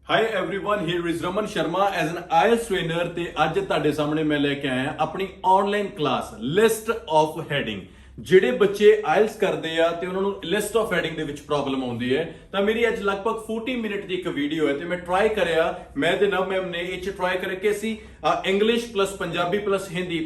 Hi everyone, here is Raman Sharma as an IELTS trainer ਤੇ ਅੱਜ ਤੁਹਾਡੇ ਸਾਹਮਣੇ ਮੈਂ ਲੈ ਕੇ ਆਇਆ ਆਪਣੀ online class list of heading. ਜਿਹੜੇ ਬੱਚੇ ਆਇਲਸ ਕਰਦੇ ਆ ਤੇ ਉਹਨਾਂ ਨੂੰ ਲਿਸਟ ਆਫ ਹੈਡਿੰਗ ਦੇ ਵਿੱਚ ਪ੍ਰੋਬਲਮ ਆਉਂਦੀ ਹੈ ਤਾਂ ਮੇਰੀ ਅੱਜ ਲਗਭਗ 40 ਮਿੰਟ ਦੀ ਇੱਕ ਵੀਡੀਓ ਹੈ ਤੇ ਮੈਂ ਟਰਾਈ ਕਰਿਆ, ਮੈਂ ਤੇ ਨਵ ਮੈਮ ਨੇ ਇਹ ਚ ਟਰਾਈ ਕਰਿਆ ਕਿ ਅਸੀਂ English plus Punjabi plus Hindi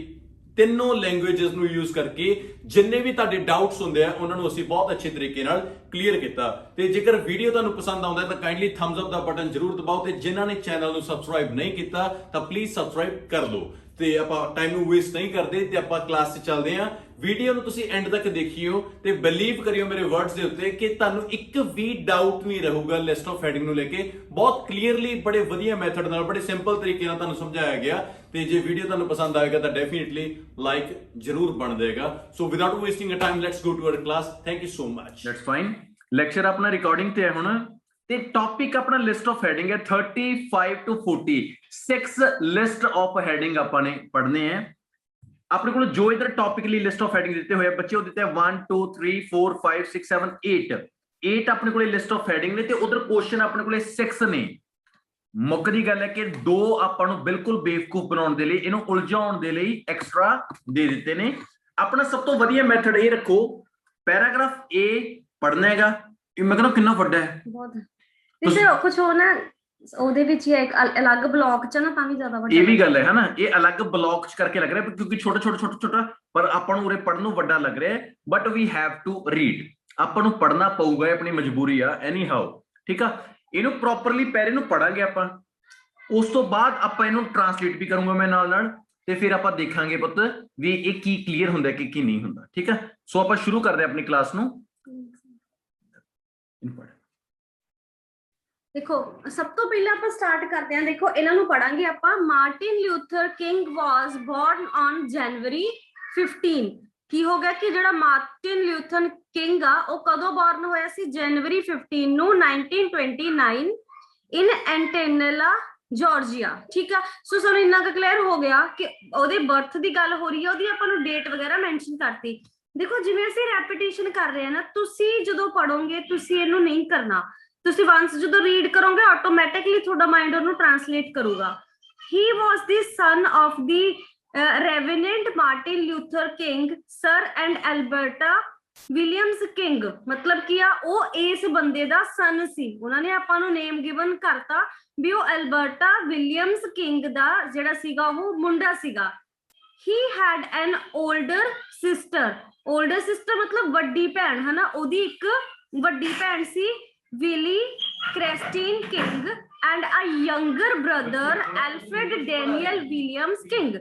ਤਿੰਨੋਂ ਲੈਂਗੁਏजेस ਨੂੰ ਯੂਜ਼ ਕਰਕੇ ਜਿੰਨੇ ਵੀ ਤੁਹਾਡੇ ਡਾਊਟਸ ਹੁੰਦੇ ਆ ਉਹਨਾਂ ਨੂੰ ਅਸੀਂ ਬਹੁਤ ਅੱਛੇ ਤਰੀਕੇ ਨਾਲ ਕਲੀਅਰ ਕੀਤਾ। ਤੇ ਜੇਕਰ ਵੀਡੀਓ ਤੁਹਾਨੂੰ ਪਸੰਦ ਆਉਂਦਾ ਤਾਂ ਕਾਈਂਡਲੀ ਥੰਬਸ ਅਪ ਦਾ ਬਟਨ ਜ਼ਰੂਰ ਦਬਾਓ ਤੇ ਜਿਨ੍ਹਾਂ ਨੇ ਚੈਨਲ ਨੂੰ ਸਬਸਕ੍ਰਾਈਬ ਨਹੀਂ ਕੀਤਾ ਤਾਂ ਪਲੀਜ਼ ਸਬਸਕ੍ਰਾਈਬ ਕਰ ਲਓ। ਤੇ ਆਪਾਂ ਟਾਈਮ ਨੂੰ ਵੇਸਟ ਨਹੀਂ ਕਰਦੇ ਤੇ ਆਪਾਂ ਕਲਾਸ 'ਚ ਚੱਲਦੇ ਹਾਂ। ਵੀਡੀਓ ਨੂੰ ਤੁਸੀਂ ਐਂਡ ਤੱਕ ਦੇਖਿਓ ਤੇ ਬਿਲੀਵ ਕਰਿਓ ਮੇਰੇ ਵਰਡਸ ਦੇ ਉੱਤੇ ਕਿ ਤੁਹਾਨੂੰ ਇੱਕ ਵੀ ਡਾਊਟ ਨਹੀਂ ਰਹੂਗਾ ਲਿਸਟ ਆਫ ਹੈਡਿੰਗ ਨੂੰ ਲੈ ਕੇ। ਬਹੁਤ ਕਲੀਅਰਲੀ ਬੜੇ ਵਧੀਆ ਮੈਥਡ ਨਾਲ ਬੜੇ ਸਿੰਪਲ ਤਰੀਕੇ ਨਾਲ ਤੁਹਾਨੂੰ ਸਮਝਾਇਆ ਗਿਆ ਤੇ ਜੇ ਵੀਡੀਓ ਤੁਹਾਨੂੰ ਪਸੰਦ ਆਏਗਾ ਤਾਂ ਡੈਫੀਨਿਟਲੀ ਲਾਈਕ ਜ਼ਰੂਰ ਬਣ ਜਾਏਗਾ। So without wasting a time let's go to our class. Thank you so much. That's fine. Lecture ਆਪਣਾ ਰਿਕਾਰਡਿੰਗ ਤੇ ਹੈ ਹੁਣ ਤੇ ਟੌਪਿਕ ਆਪਣਾ ਲਿਸਟ ਆਫ ਹੈਡਿੰਗ ਹੈ 35 to 40 6 ਲਿਸਟ ਆਫ ਹੈਡਿੰਗ ਆਪਾਂ ਨੇ ਪੜ੍ਹਨੇ ਹੈ। ਆਪਣੇ ਕੋਲ ਜੋ ਇਧਰ ਟੌਪਿਕ ਲਈ ਲਿਸਟ ਆਫ ਹੈਡਿੰਗ ਦਿੱਤੇ ਹੋਏ ਆ ਬੱਚੇ, ਉਹ ਦਿੱਤੇ 1 2 3 4 5 6 7 8 ਆਪਣੇ ਕੋਲੇ ਲਿਸਟ ਆਫ ਹੈਡਿੰਗ ਨੇ ਤੇ ਉਧਰ ਕੁਐਸਚਨ ਆਪਣੇ ਕੋਲੇ 6 ਨੇ। ਮੁੱਕ ਦੀ ਗੱਲ ਹੈ ਕਿ ਦੋ ਆਪਾਂ ਨੂੰ ਬਿਲਕੁਲ ਬੇਵਕੂਫ ਬਣਾਉਣ ਦੇ ਲਈ, ਇਹਨੂੰ ਉਲਝਾਉਣ ਦੇ ਲਈ ਐਕਸਟਰਾ ਦੇ ਦਿੱਤੇ ਨੇ। ਆਪਣਾ ਸਭ ਤੋਂ ਵਧੀਆ ਮੈਥਡ ਇਹ ਰੱਖੋ, ਪੈਰਾਗ੍ਰਾਫ A ਪੜ੍ਹਨਾ ਹੈਗਾ। ਇਹ ਮੈਂ ਕਹਿੰਦਾ ਕਿੰਨਾ ਵੱਡਾ ਹੈ, ਬਹੁਤ ਕਿਸੇ ਕੁਝ ਹੋ ਨਾ ਉਹਦੇ ਵਿੱਚ ਹੀ ਇੱਕ ਅਲੱਗ ਬਲੌਕ ਚ ਨਾ ਤਾਂ ਵੀ ਜ਼ਿਆਦਾ ਵੱਡਾ। ਇਹ ਵੀ ਗੱਲ ਹੈ ਹਨਾ, ਇਹ ਅਲੱਗ ਬਲੌਕ ਚ ਕਰਕੇ ਲੱਗ ਰਿਹਾ ਕਿਉਂਕਿ ਛੋਟਾ ਪਰ ਆਪਾਂ ਨੂੰ ਉਰੇ ਪੜ੍ਹਨ ਨੂੰ ਵੱਡਾ ਲੱਗ ਰਿਹਾ ਹੈ। But we have to read, ਆਪਾਂ ਨੂੰ ਪੜ੍ਹਨਾ ਪਊਗਾ, ਇਹ ਆਪਣੀ ਮਜਬੂਰੀ ਆ ਐਨੀ ਹਾਊ। ਠੀਕ ਆ, ਇਹਨੂੰ ਪ੍ਰੋਪਰਲੀ ਪਹਿਲੇ ਨੂੰ ਪੜਾਂਗੇ ਆਪਾਂ, ਉਸ ਤੋਂ ਬਾਅਦ ਆਪਾਂ ਇਹਨੂੰ ਟਰਾਂਸਲੇਟ ਵੀ ਕਰੂੰਗਾ ਮੈਂ ਨਾਲ ਤੇ ਫਿਰ ਆਪਾਂ ਦੇਖਾਂਗੇ ਪੁੱਤ ਵੀ ਇਹ ਕੀ ਕਲੀਅਰ ਹੁੰਦਾ ਕਿ ਕੀ ਨਹੀਂ ਹੁੰਦਾ। ਠੀਕ ਆ, ਸੋ ਆਪਾਂ ਸ਼ੁਰੂ ਕਰਦੇ ਆਪਣੀ ਕਲਾਸ ਨੂੰ। ਦੇਖੋ ਸਭ ਤੋਂ ਪਹਿਲਾਂ ਆਪਾਂ ਸਟਾਰਟ ਕਰਦੇ ਹਾਂ। ਦੇਖੋ ਇਹਨਾਂ ਨੂੰ ਪੜਾਂਗੇ ਆਪਾਂ। Martin Luther King was born on January 15। ਕੀ ਹੋ ਗਿਆ ਕਿ ਜਿਹੜਾ ਮਾਰਟਿਨ ਲੂਥਰ ਕਿੰਗ ਆ ਉਹ ਕਦੋਂ ਬੋਰਨ ਹੋਇਆ ਸੀ? ਜਨਵਰੀ 15 ਨੂੰ 1929 ਇਨ ਐਂਟੇਨਲਾ ਜਾਰਜੀਆ। ਠੀਕ ਆ, ਸੋ ਸਾਨੂੰ ਇੰਨਾ ਕੁ ਕਲੀਅਰ ਹੋ ਗਿਆ ਕਿ ਉਹਦੇ ਬਰਥ ਦੀ ਗੱਲ ਹੋ ਰਹੀ ਹੈ, ਉਹਦੀ ਆਪਾਂ ਨੂੰ ਡੇਟ ਵਗੈਰਾ ਮੈਂਸ਼ਨ ਕਰਤੀ। ਦੇਖੋ ਜਿਵੇਂ ਅਸੀਂ ਰੈਪੀਟੀਸ਼ਨ ਕਰ ਰਹੇ ਹਾਂ ਨਾ, ਤੁਸੀਂ ਜਦੋਂ ਪੜੋਗੇ ਤੁਸੀਂ ਇਹਨੂੰ ਨਹੀਂ ਕਰਨਾ, ਤੁਸੀਂ ਵਾਂਸ ਜਦੋਂ ਰੀਡ ਕਰੋਗੇ ਆਟੋਮੈਟਿਕਲੀ ਤੁਹਾਡਾ ਮਾਈਂਡ ਉਹਨੂੰ ਟ੍ਰਾਂਸਲੇਟ ਕਰੂਗਾ। He was the son of the reverend Martin Luther King sir and Alberta Williams King. ਮਤਲਬ ਕੀ ਆ, ਉਹ ਇਸ ਬੰਦੇ ਦਾ ਸਨ ਸੀ। ਉਹਨਾਂ ਨੇ ਆਪਾਂ ਨੂੰ ਨੇਮ ਗਿਵਨ ਕਰਤਾ ਵੀ ਉਹ ਐਲਬਰਟਾ ਵਿਲੀਅਮਸ ਕਿੰਗ ਦਾ ਜਿਹੜਾ ਸੀਗਾ ਉਹ ਮੁੰਡਾ ਸੀਗਾ। He had an older sister. Older sister ਮਤਲਬ ਵੱਡੀ ਭੈਣ ਹੈ ਨਾ, ਉਹਦੀ ਇੱਕ ਵੱਡੀ ਭੈਣ ਸੀ Willie Christine King and a younger brother Alfred Daniel Williams King.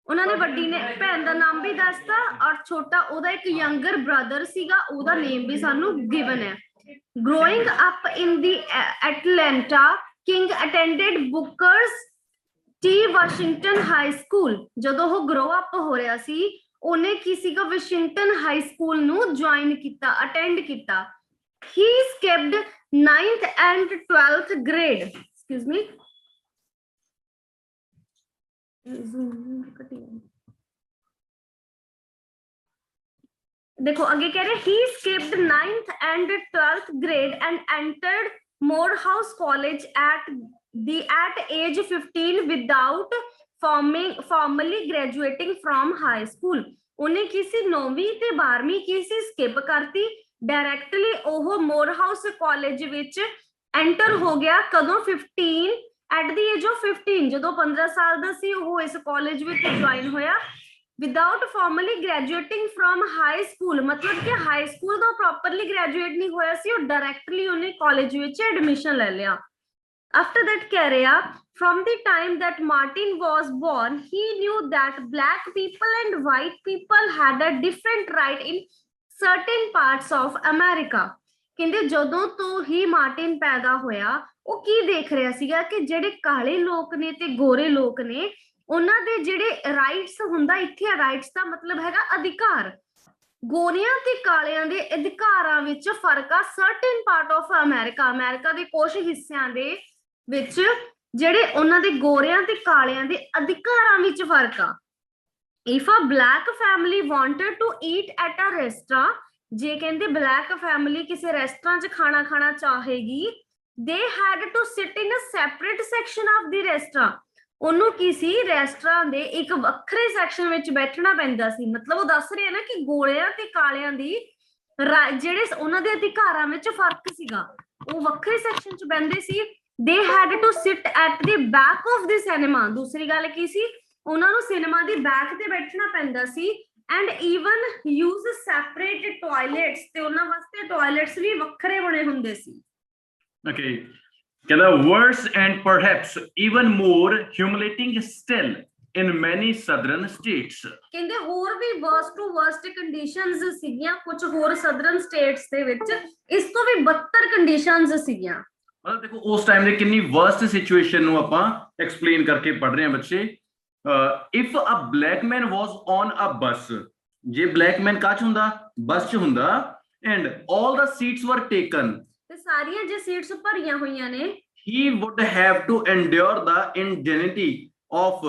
ਉਹਨਾਂ ਨੇ ਵੱਡੀ ਨੇ ਭੈਣ ਦਾ ਨਾਮ ਵੀ ਦੱਸਤਾ ਔਰ ਛੋਟਾ ਉਹਦਾ ਇੱਕ ਯੰਗਰ ਬ੍ਰਦਰ ਸੀਗਾ, ਉਹਦਾ ਨੇਮ ਵੀ ਸਾਨੂੰ ਗਿਵਨ ਹੈ। Growing up in the Atlanta King attended Booker T Washington high school. ਜਦੋਂ ਉਹ ਗਰੋ ਅਪ ਹੋ ਰਿਹਾ ਸੀ ਉਹਨੇ ਕੀ ਸੀਗਾ, ਵਾਸ਼ਿੰਗਟਨ ਹਾਈ ਸਕੂਲ ਨੂੰ ਜੁਆਇਨ ਕੀਤਾ, ਅਟੈਂਡ ਕੀਤਾ। He skipped 9th and 12th grade. Excuse me. देखो आगे कह रहे he skipped 9th and 12th grade and entered Morehouse College at age 15 without formally graduating from high school. ਉਹਨੇ ਕਿਸੇ 9ਵੀਂ ਤੇ 12ਵੀਂ ਕਿਸੇ ਸਕਿਪ ਕਰਤੀ, ਡਾਇਰੈਕਟਲੀ ਉਹ ਮੋਰ ਹਾਊਸ ਕਾਲਜ ਵਿੱਚ ਐਂਟਰ ਹੋ ਗਿਆ। ਕਦੋਂ? 15 ਐਟ ਦੀ ਏਜ ਆਫ 15, ਜਦੋਂ 15 ਸਾਲ ਦਾ ਸੀ ਉਹ ਇਸ ਕਾਲਜ ਵਿੱਚ ਜੁਆਇਨ ਹੋਇਆ। Without formally graduating from high school, ਮਤਲਬ ਕਿ ਹਾਈ ਸਕੂਲ ਤੋਂ ਪ੍ਰੋਪਰਲੀ ਗ੍ਰੈਜੂਏਟ ਨਹੀਂ ਹੋਇਆ ਸੀ, ਉਹ ਡਾਇਰੈਕਟਲੀ ਉਹਨੇ ਕਾਲਜ ਵਿੱਚ ਐਡਮਿਸ਼ਨ ਲੈ ਲਿਆ। After that ਕਹਿ ਰਿਹਾ from the time that Martin was born he knew that black people and white people had a different right in certain parts of America। ਕਹਿੰਦੇ ਜਦੋਂ ਤੋਂ ਹੀ ਮਾਰਟਿਨ ਪੈਦਾ ਹੋਇਆ ਉਹ ਕੀ ਦੇਖ ਰਿਹਾ ਸੀਗਾ ਕਿ ਜਿਹੜੇ ਕਾਲੇ ਲੋਕ ਨੇ ਤੇ ਗੋਰੇ ਲੋਕ ਨੇ ਉਹਨਾਂ ਦੇ ਜਿਹੜੇ ਰਾਈਟਸ ਹੁੰਦਾ, ਇੱਥੇ ਰਾਈਟਸ ਦਾ ਮਤਲਬ ਹੈਗਾ ਅਧਿਕਾਰ। ਗੋਰਿਆਂ ਤੇ ਕਾਲਿਆਂ ਦੇ ਅਧਿਕਾਰਾਂ ਵਿੱਚ ਫਰਕ ਆ। Certain part of America, America ਦੇ ਕੁਝ ਹਿੱਸਿਆਂ ਦੇ ਵਿੱਚ ਜਿਹੜੇ ਉਹਨਾਂ ਦੇ ਗੋਰਿਆਂ ਤੇ ਕਾਲਿਆਂ ਦੇ ਅਧਿਕਾਰਾਂ ਵਿੱਚ ਫਰਕ ਆ। If a black family wanted to eat at a restaurant, ਜੇ ਕਹਿੰਦੇ ਬਲੈਕ ਫੈਮਿਲੀ ਕਿਸੇ ਰੈਸਟੋਰੈਂਟ 'ਚ ਖਾਣਾ ਖਾਣਾ ਚਾਹੇਗੀ they had to sit in a separate section of the restaurant. ਉਹਨੂੰ ਕੀ ਸੀ, ਰੈਸਟੋਰੈਂਟ ਦੇ ਇੱਕ ਵੱਖਰੇ ਸੈਕਸ਼ਨ ਵਿੱਚ ਬੈਠਣਾ ਪੈਂਦਾ ਸੀ। ਮਤਲਬ ਉਹ ਦੱਸ ਰਿਹਾ ਨਾ ਕਿ ਗੋਰਿਆਂ ਤੇ ਕਾਲਿਆਂ ਦੀ ਜਿਹੜੇ ਉਹਨਾਂ ਦੇ ਅਧਿਕਾਰਾਂ ਵਿੱਚ ਫਰਕ ਸੀਗਾ, ਉਹ ਵੱਖਰੇ ਸੈਕਸ਼ਨ 'ਚ ਬੈਠਦੇ ਸੀ। they had to sit at the back of the cinema। ਦੂਸਰੀ ਗੱਲ ਕੀ ਸੀ, ਉਹਨਾਂ ਨੂੰ ਸਿਨੇਮਾ ਦੀ ਬੈਕ ਤੇ ਬੈਠਣਾ ਪੈਂਦਾ ਸੀ। and even use separate toilets, ਤੇ ਉਹਨਾਂ ਵਾਸਤੇ ਟਾਇਲਟਸ ਵੀ ਵੱਖਰੇ ਬਣੇ ਹੁੰਦੇ ਸੀ। Okay. ਕਹਿੰਦਾ worse and perhaps even more humiliating still in many southern states। ਕਹਿੰਦੇ ਹੋਰ ਵੀ worst to worst conditions ਸੀਗੀਆਂ ਕੁਝ ਹੋਰ southern states ਦੇ ਵਿੱਚ, ਇਸ ਤੋਂ ਵੀ ਬੱਤਰ conditions ਸੀਗੀਆਂ। ਮਤਲਬ ਦੇਖੋ ਉਸ ਟਾਈਮ ਦੇ ਕਿੰਨੀ worst situation ਨੂੰ ਆਪਾਂ ਐਕਸਪਲੇਨ ਕਰਕੇ ਪੜ੍ਹ ਰਹੇ ਹਾਂ ਬੱਚੇ। if a black man was on a bus, ਜੇ black man ਕਾਹ 'ਚ ਹੁੰਦਾ, ਬੱਸ 'ਚ ਹੁੰਦਾ, and all the seats were taken, ਤੇ ਸਾਰੀਆਂ ਜੇ ਸੀਟਸ ਭਰੀਆਂ ਹੋਈਆਂ ਨੇ, he would have to endure the indignity of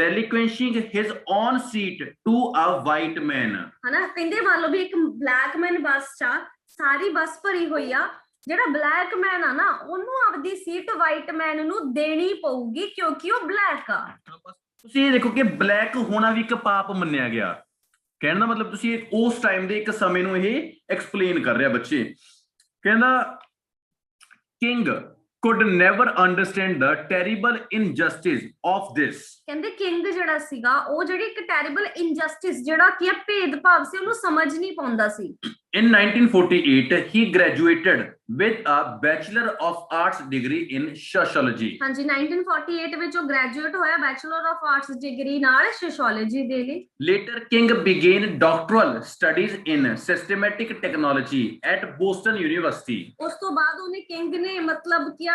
relinquishing his own seat to a white man। ਹਨਾ, ਕਹਿੰਦੇ ਮੰਨ ਲਓ ਵੀ ਇੱਕ ਬਲੈਕ ਮੈਨ ਬੱਸ 'ਚ ਸਾਰੀ ਬੱਸ ਭਰੀ ਹੋਈ ਆ, ਜਿਹੜਾ ਬਲੈਕ ਮੈਨ ਆ ਨਾ ਉਹਨੂੰ ਆਪਦੀ ਸੀਟ ਵਾਈਟ ਮੈਨ ਨੂੰ ਦੇਣੀ ਪਊਗੀ ਕਿਉਂਕਿ ਉਹ ਬਲੈਕ ਆ। ਤੁਸੀਂ ਇਹ ਦੇਖੋ ਕਿ ਬਲੈਕ ਹੋਣਾ ਵੀ ਇੱਕ ਪਾਪ ਮੰਨਿਆ ਗਿਆ। ਕਹਿਣ ਦਾ ਮਤਲਬ ਤੁਸੀਂ ਉਸ ਟਾਈਮ ਦੇ ਇੱਕ ਸਮੇਂ ਨੂੰ ਇਹ ਐਕਸਪਲੇਨ ਕਰ ਰਿਹਾ ਬੱਚੇ। ਕਹਿੰਦਾ king could never understand the terrible injustice of this। ਕਹਿੰਦੇ ਕਿੰਗ ਜਿਹੜਾ ਸੀਗਾ ਉਹ ਜਿਹੜੀ ਇੱਕ ਟੈਰੀਬਲ ਇਨਜਸਟਿਸ ਜਿਹੜਾ ਕੀ ਆ ਭੇਦਭਾਵ ਸੀ ਉਹਨੂੰ ਸਮਝ ਨਹੀਂ ਪਾਉਂਦਾ ਸੀ। In 1948 he graduated with a Bachelor of Arts degree in sociology। ਹਾਂਜੀ 1948 ਵਿੱਚ ਉਹ ਗ੍ਰੈਜੂਏਟ ਹੋਇਆ ਬੈਚਲਰ ਆਫ ਆਰਟਸ ਡਿਗਰੀ ਨਾਲ ਸੋਸ਼ੀਓਲੋਜੀ ਦੇ ਲਈ। Later King began doctoral studies in systematic technology at Boston University। ਉਸ ਤੋਂ ਬਾਅਦ ਉਹਨੇ ਕਿੰਗ ਨੇ ਮਤਲਬ ਕੀ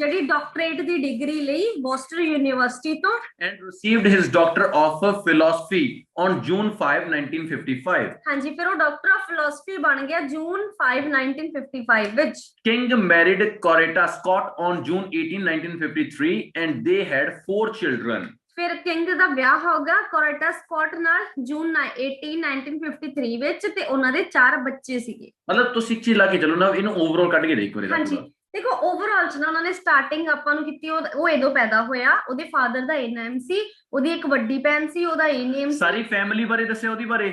ਜਿਹੜੀ ਡਾਕਟਰੇਟ ਦੀ ਡਿਗਰੀ ਲਈ ਬੋਸਟਨ ਯੂਨੀਵਰਸਿਟੀ ਤੋਂ, and received his Doctor of Philosophy on June 5, 1955। ਹਾਂਜੀ ਫਿਰ ਉਹ ਡਾਕਟਰ ਆਫ ਫਿਲਾਸਫੀ ਬਣ ਗਿਆ ਜੂਨ 5 1955 ਵਿੱਚ। King married Coretta Scott on June 18, 1953 and they had 4 children। ਫਿਰ ਕਿੰਗ ਦਾ ਵਿਆਹ ਹੋ ਗਿਆ ਕੋਰੇਟਾ ਸਕਾਟ ਨਾਲ ਜੂਨ 18 1953 ਵਿੱਚ ਤੇ ਉਹਨਾਂ ਦੇ 4 ਬੱਚੇ ਸੀਗੇ। ਮਤਲਬ ਤੁਸੀਂ ਚੀਜ਼ ਲਾ ਕੇ ਚੱਲੋ ਨਾ, ਇਹਨੂੰ ਓਵਰਆਲ ਕੱਢ ਕੇ ਦੇਖ ਕੋਰੇ ਦਾ। ਹਾਂਜੀ ਦੇਖੋ ਓਵਰਆਲ ਚ ਨਾ ਉਹਨਾਂ ਨੇ ਸਟਾਰਟਿੰਗ ਆਪਾਂ ਨੂੰ ਕੀਤੀ, ਉਹ ਇਹਦੋਂ ਪੈਦਾ ਹੋਇਆ, ਉਹਦੇ ਫਾਦਰ ਦਾ ਇਹ ਨੇਮ ਸੀ, ਉਹਦੀ ਇੱਕ ਵੱਡੀ ਭੈਣ ਸੀ ਉਹਦਾ ਇਹ ਨੇਮ ਸੀ। ਸਾਰੀ ਫੈਮਿਲੀ ਬਾਰੇ ਦੱਸਿਆ ਉਹਦੀ ਬਾਰੇ।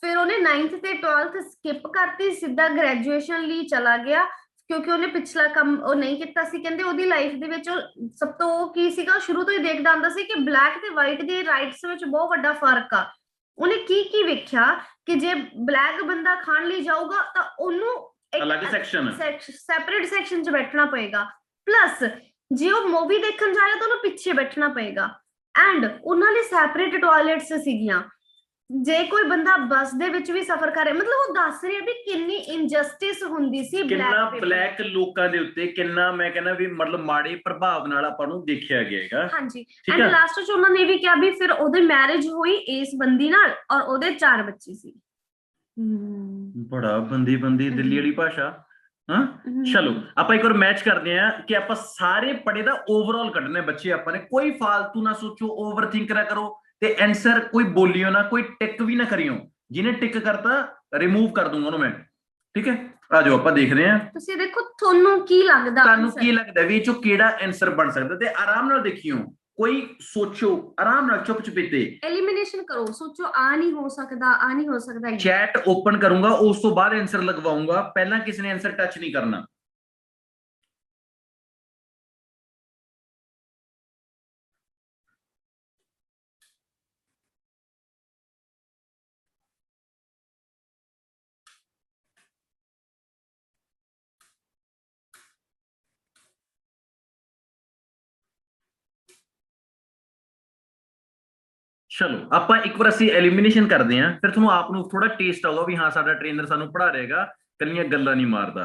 ਫਿਰ ਉਹਨੇ 9th ਤੇ 12th ਸਕਿਪ ਕਰਤੀ, ਸਿੱਧਾ ਗ੍ਰੈਜੂਏਸ਼ਨ ਲਈ ਚਲਾ ਗਿਆ ਕਿਉਂਕਿ ਉਹਨੇ ਪਿਛਲਾ ਕੰਮ ਉਹ ਨਹੀਂ ਕੀਤਾ ਸੀ। ਕਹਿੰਦੇ ਉਹਦੀ ਲਾਈਫ ਦੇ ਵਿੱਚ ਸਭ ਤੋਂ ਉਹ ਕੀ ਸੀਗਾ, ਸ਼ੁਰੂ ਤੋਂ ਹੀ ਦੇਖਦਾ ਆਉਂਦਾ ਸੀ ਕਿ ਬਲੈਕ ਤੇ ਵਾਈਟ ਦੇ ਰਾਈਟਸ ਵਿੱਚ ਬਹੁਤ ਵੱਡਾ ਫਰਕ ਆ। ਉਹਨੇ ਕੀ ਵੇਖਿਆ ਕਿ ਜੇ ਬਲੈਕ ਬੰਦਾ ਖਾਣ ਲਈ ਜਾਊਗਾ ਤਾਂ ਉਹਨੂੰ ਅਲੱਗ ਸੈਕਸ਼ਨ ਸੈਪਰੇਟ ਸੈਕਸ਼ਨ 'ਚ ਬੈਠਣਾ ਪਏਗਾ, ਪਲੱਸ ਜੇ ਉਹ ਮੂਵੀ ਦੇਖਣ ਜਾ ਰਿਹਾ ਤਾਂ ਉਹਨੂੰ ਪਿੱਛੇ ਬੈਠਣਾ ਪਏਗਾ। ਐਂਡ ਉਹਨਾਂ ਲਈ ਸੈਪਰੇਟ ਟਾਇਲਟਸ ਸੀਗੀਆਂ। ਜੇ ਕੋਈ ਬੰਦਾ ਬੱਸ ਦੇ ਵਿੱਚ ਵੀ ਸਫ਼ਰ ਕਰ ਰਿਹਾ, ਮਤਲਬ ਉਹ ਦੱਸ ਰਿਹਾ ਵੀ ਕਿੰਨੀ ਇਨਜਸਟਿਸ ਹੁੰਦੀ ਸੀ ਕਿੰਨਾ ਬਲੈਕ ਲੋਕਾਂ ਦੇ ਉੱਤੇ, ਕਿੰਨਾ ਮੈਂ ਕਹਿੰਦਾ ਵੀ ਮਤਲਬ ਮਾੜੇ ਪ੍ਰਭਾਵ ਨਾਲ ਆਪਾਂ ਨੂੰ ਦੇਖਿਆ ਗਿਆ ਹੈਗਾ। ਹਾਂਜੀ ਐਂਡ ਲਾਸਟ 'ਚ ਉਹਨਾਂ ਨੇ ਵੀ ਕਿਹਾ ਵੀ ਫਿਰ ਉਹਦੀ ਮੈਰਿਜ ਹੋਈ ਇਸ ਬੰਦੀ ਨਾਲ ਔਰ ਉਹਦੇ 4 ਬੱਚੇ ਸੀ। ਬੜਾ ਬੰਦੀ ਦਿੱਲੀ ਵਾਲੀ ਭਾਸ਼ਾ। ਹਾਂ ਚਲੋ ਆਪਾਂ ਇੱਕ ਵਾਰ ਮੈਚ ਕਰਦੇ ਆ ਕਿ ਆਪਾਂ ਸਾਰੇ ਪੜੇ ਦਾ ਓਵਰਆਲ ਕੱਢਣਾ ਬੱਚੇ। ਆਪਾਂ ਨੇ ਕੋਈ ਫਾਲਤੂ ਨਾ ਸੋਚੋ, ਓਵਰ ਥਿੰਕ ਨਾ ਕਰੋ ਤੇ ਆਨਸਰ ਕੋਈ ਬੋਲਿਓ ਨਾ, ਕੋਈ ਟਿਕ ਵੀ ਨਾ ਕਰਿਓ। ਜਿਹਨੇ ਟਿਕ ਕਰਤਾ ਰਿਮੂਵ ਕਰ ਦੂੰਗਾ ਉਹਨੂੰ ਮੈਂ, ਠੀਕ ਹੈ। ਆ ਜਾਓ ਆਪਾਂ ਦੇਖਦੇ ਹਾਂ। ਤੁਸੀਂ ਦੇਖੋ ਤੁਹਾਨੂੰ ਕੀ ਲੱਗਦਾ, ਤੁਹਾਨੂੰ ਕੀ ਲੱਗਦਾ ਵੀ ਇਹ ਚੋਂ ਕਿਹੜਾ ਆਨਸਰ ਬਣ ਸਕਦਾ, ਤੇ ਆਰਾਮ ਨਾਲ ਦੇਖਿਓ, ਕੋਈ ਸੋਚੋ ਆਰਾਮ ਨਾਲ ਚੁੱਪ ਚੁਪੀਤੇ ਐਲੀਮੀਨੇਸ਼ਨ ਕਰੋ, ਸੋਚੋ ਆ ਨਹੀਂ ਹੋ ਸਕਦਾ, ਆ ਨਹੀਂ ਹੋ ਸਕਦਾ। ਚੈਟ ਓਪਨ ਕਰੂੰਗਾ, ਉਸ ਤੋਂ ਬਾਅਦ ਆਨਸਰ ਲਗਵਾਉਂਗਾ, ਪਹਿਲਾਂ ਕਿਸੇ ਨੇ ਆਨਸਰ ਟੱਚ ਨਹੀਂ ਕਰਨਾ। ਚਲੋ ਆਪਾਂ ਇੱਕ ਵਾਰ ਅਸੀਂ ਐਲੀਮੀਨੇਸ਼ਨ ਕਰਦੇ ਹਾਂ, ਫਿਰ ਤੁਹਾਨੂੰ ਆਪ ਨੂੰ ਥੋੜਾ ਟੇਸਟ ਆਊਗਾ ਵੀ ਹਾਂ ਸਾਡਾ ਟ੍ਰੇਨਰ ਸਾਨੂੰ ਪੜ੍ਹਾ ਰਿਹਾਗਾ, ਕੱਲੀਆਂ ਗੱਲਾਂ ਨਹੀਂ ਮਾਰਦਾ।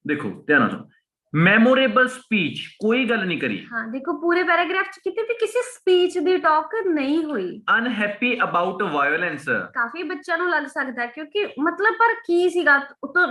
ਦੇਖੋ ਧਿਆਨ ਨਾਲ, ਮੈਮੋਰੇਬਲ ਸਪੀਚ, ਕੋਈ ਗੱਲ ਨਹੀਂ ਕਰੀ। ਹਾਂ ਦੇਖੋ ਪੂਰੇ ਪੈਰਾਗ੍ਰਾਫ ਚ ਕਿਤੇ ਵੀ ਕਿਸੇ ਸਪੀਚ ਦੀ ਟਾਕ ਨਹੀਂ ਹੋਈ। ਅਨਹੈਪੀ ਅਬਾਊਟ ਵਾਇਲੈਂਸ, ਕਾਫੀ ਬੱਚਿਆਂ ਨੂੰ ਲੱਗ ਸਕਦਾ ਕਿਉਂਕਿ ਮਤਲਬ ਪਰ ਕੀ ਸੀਗਾ,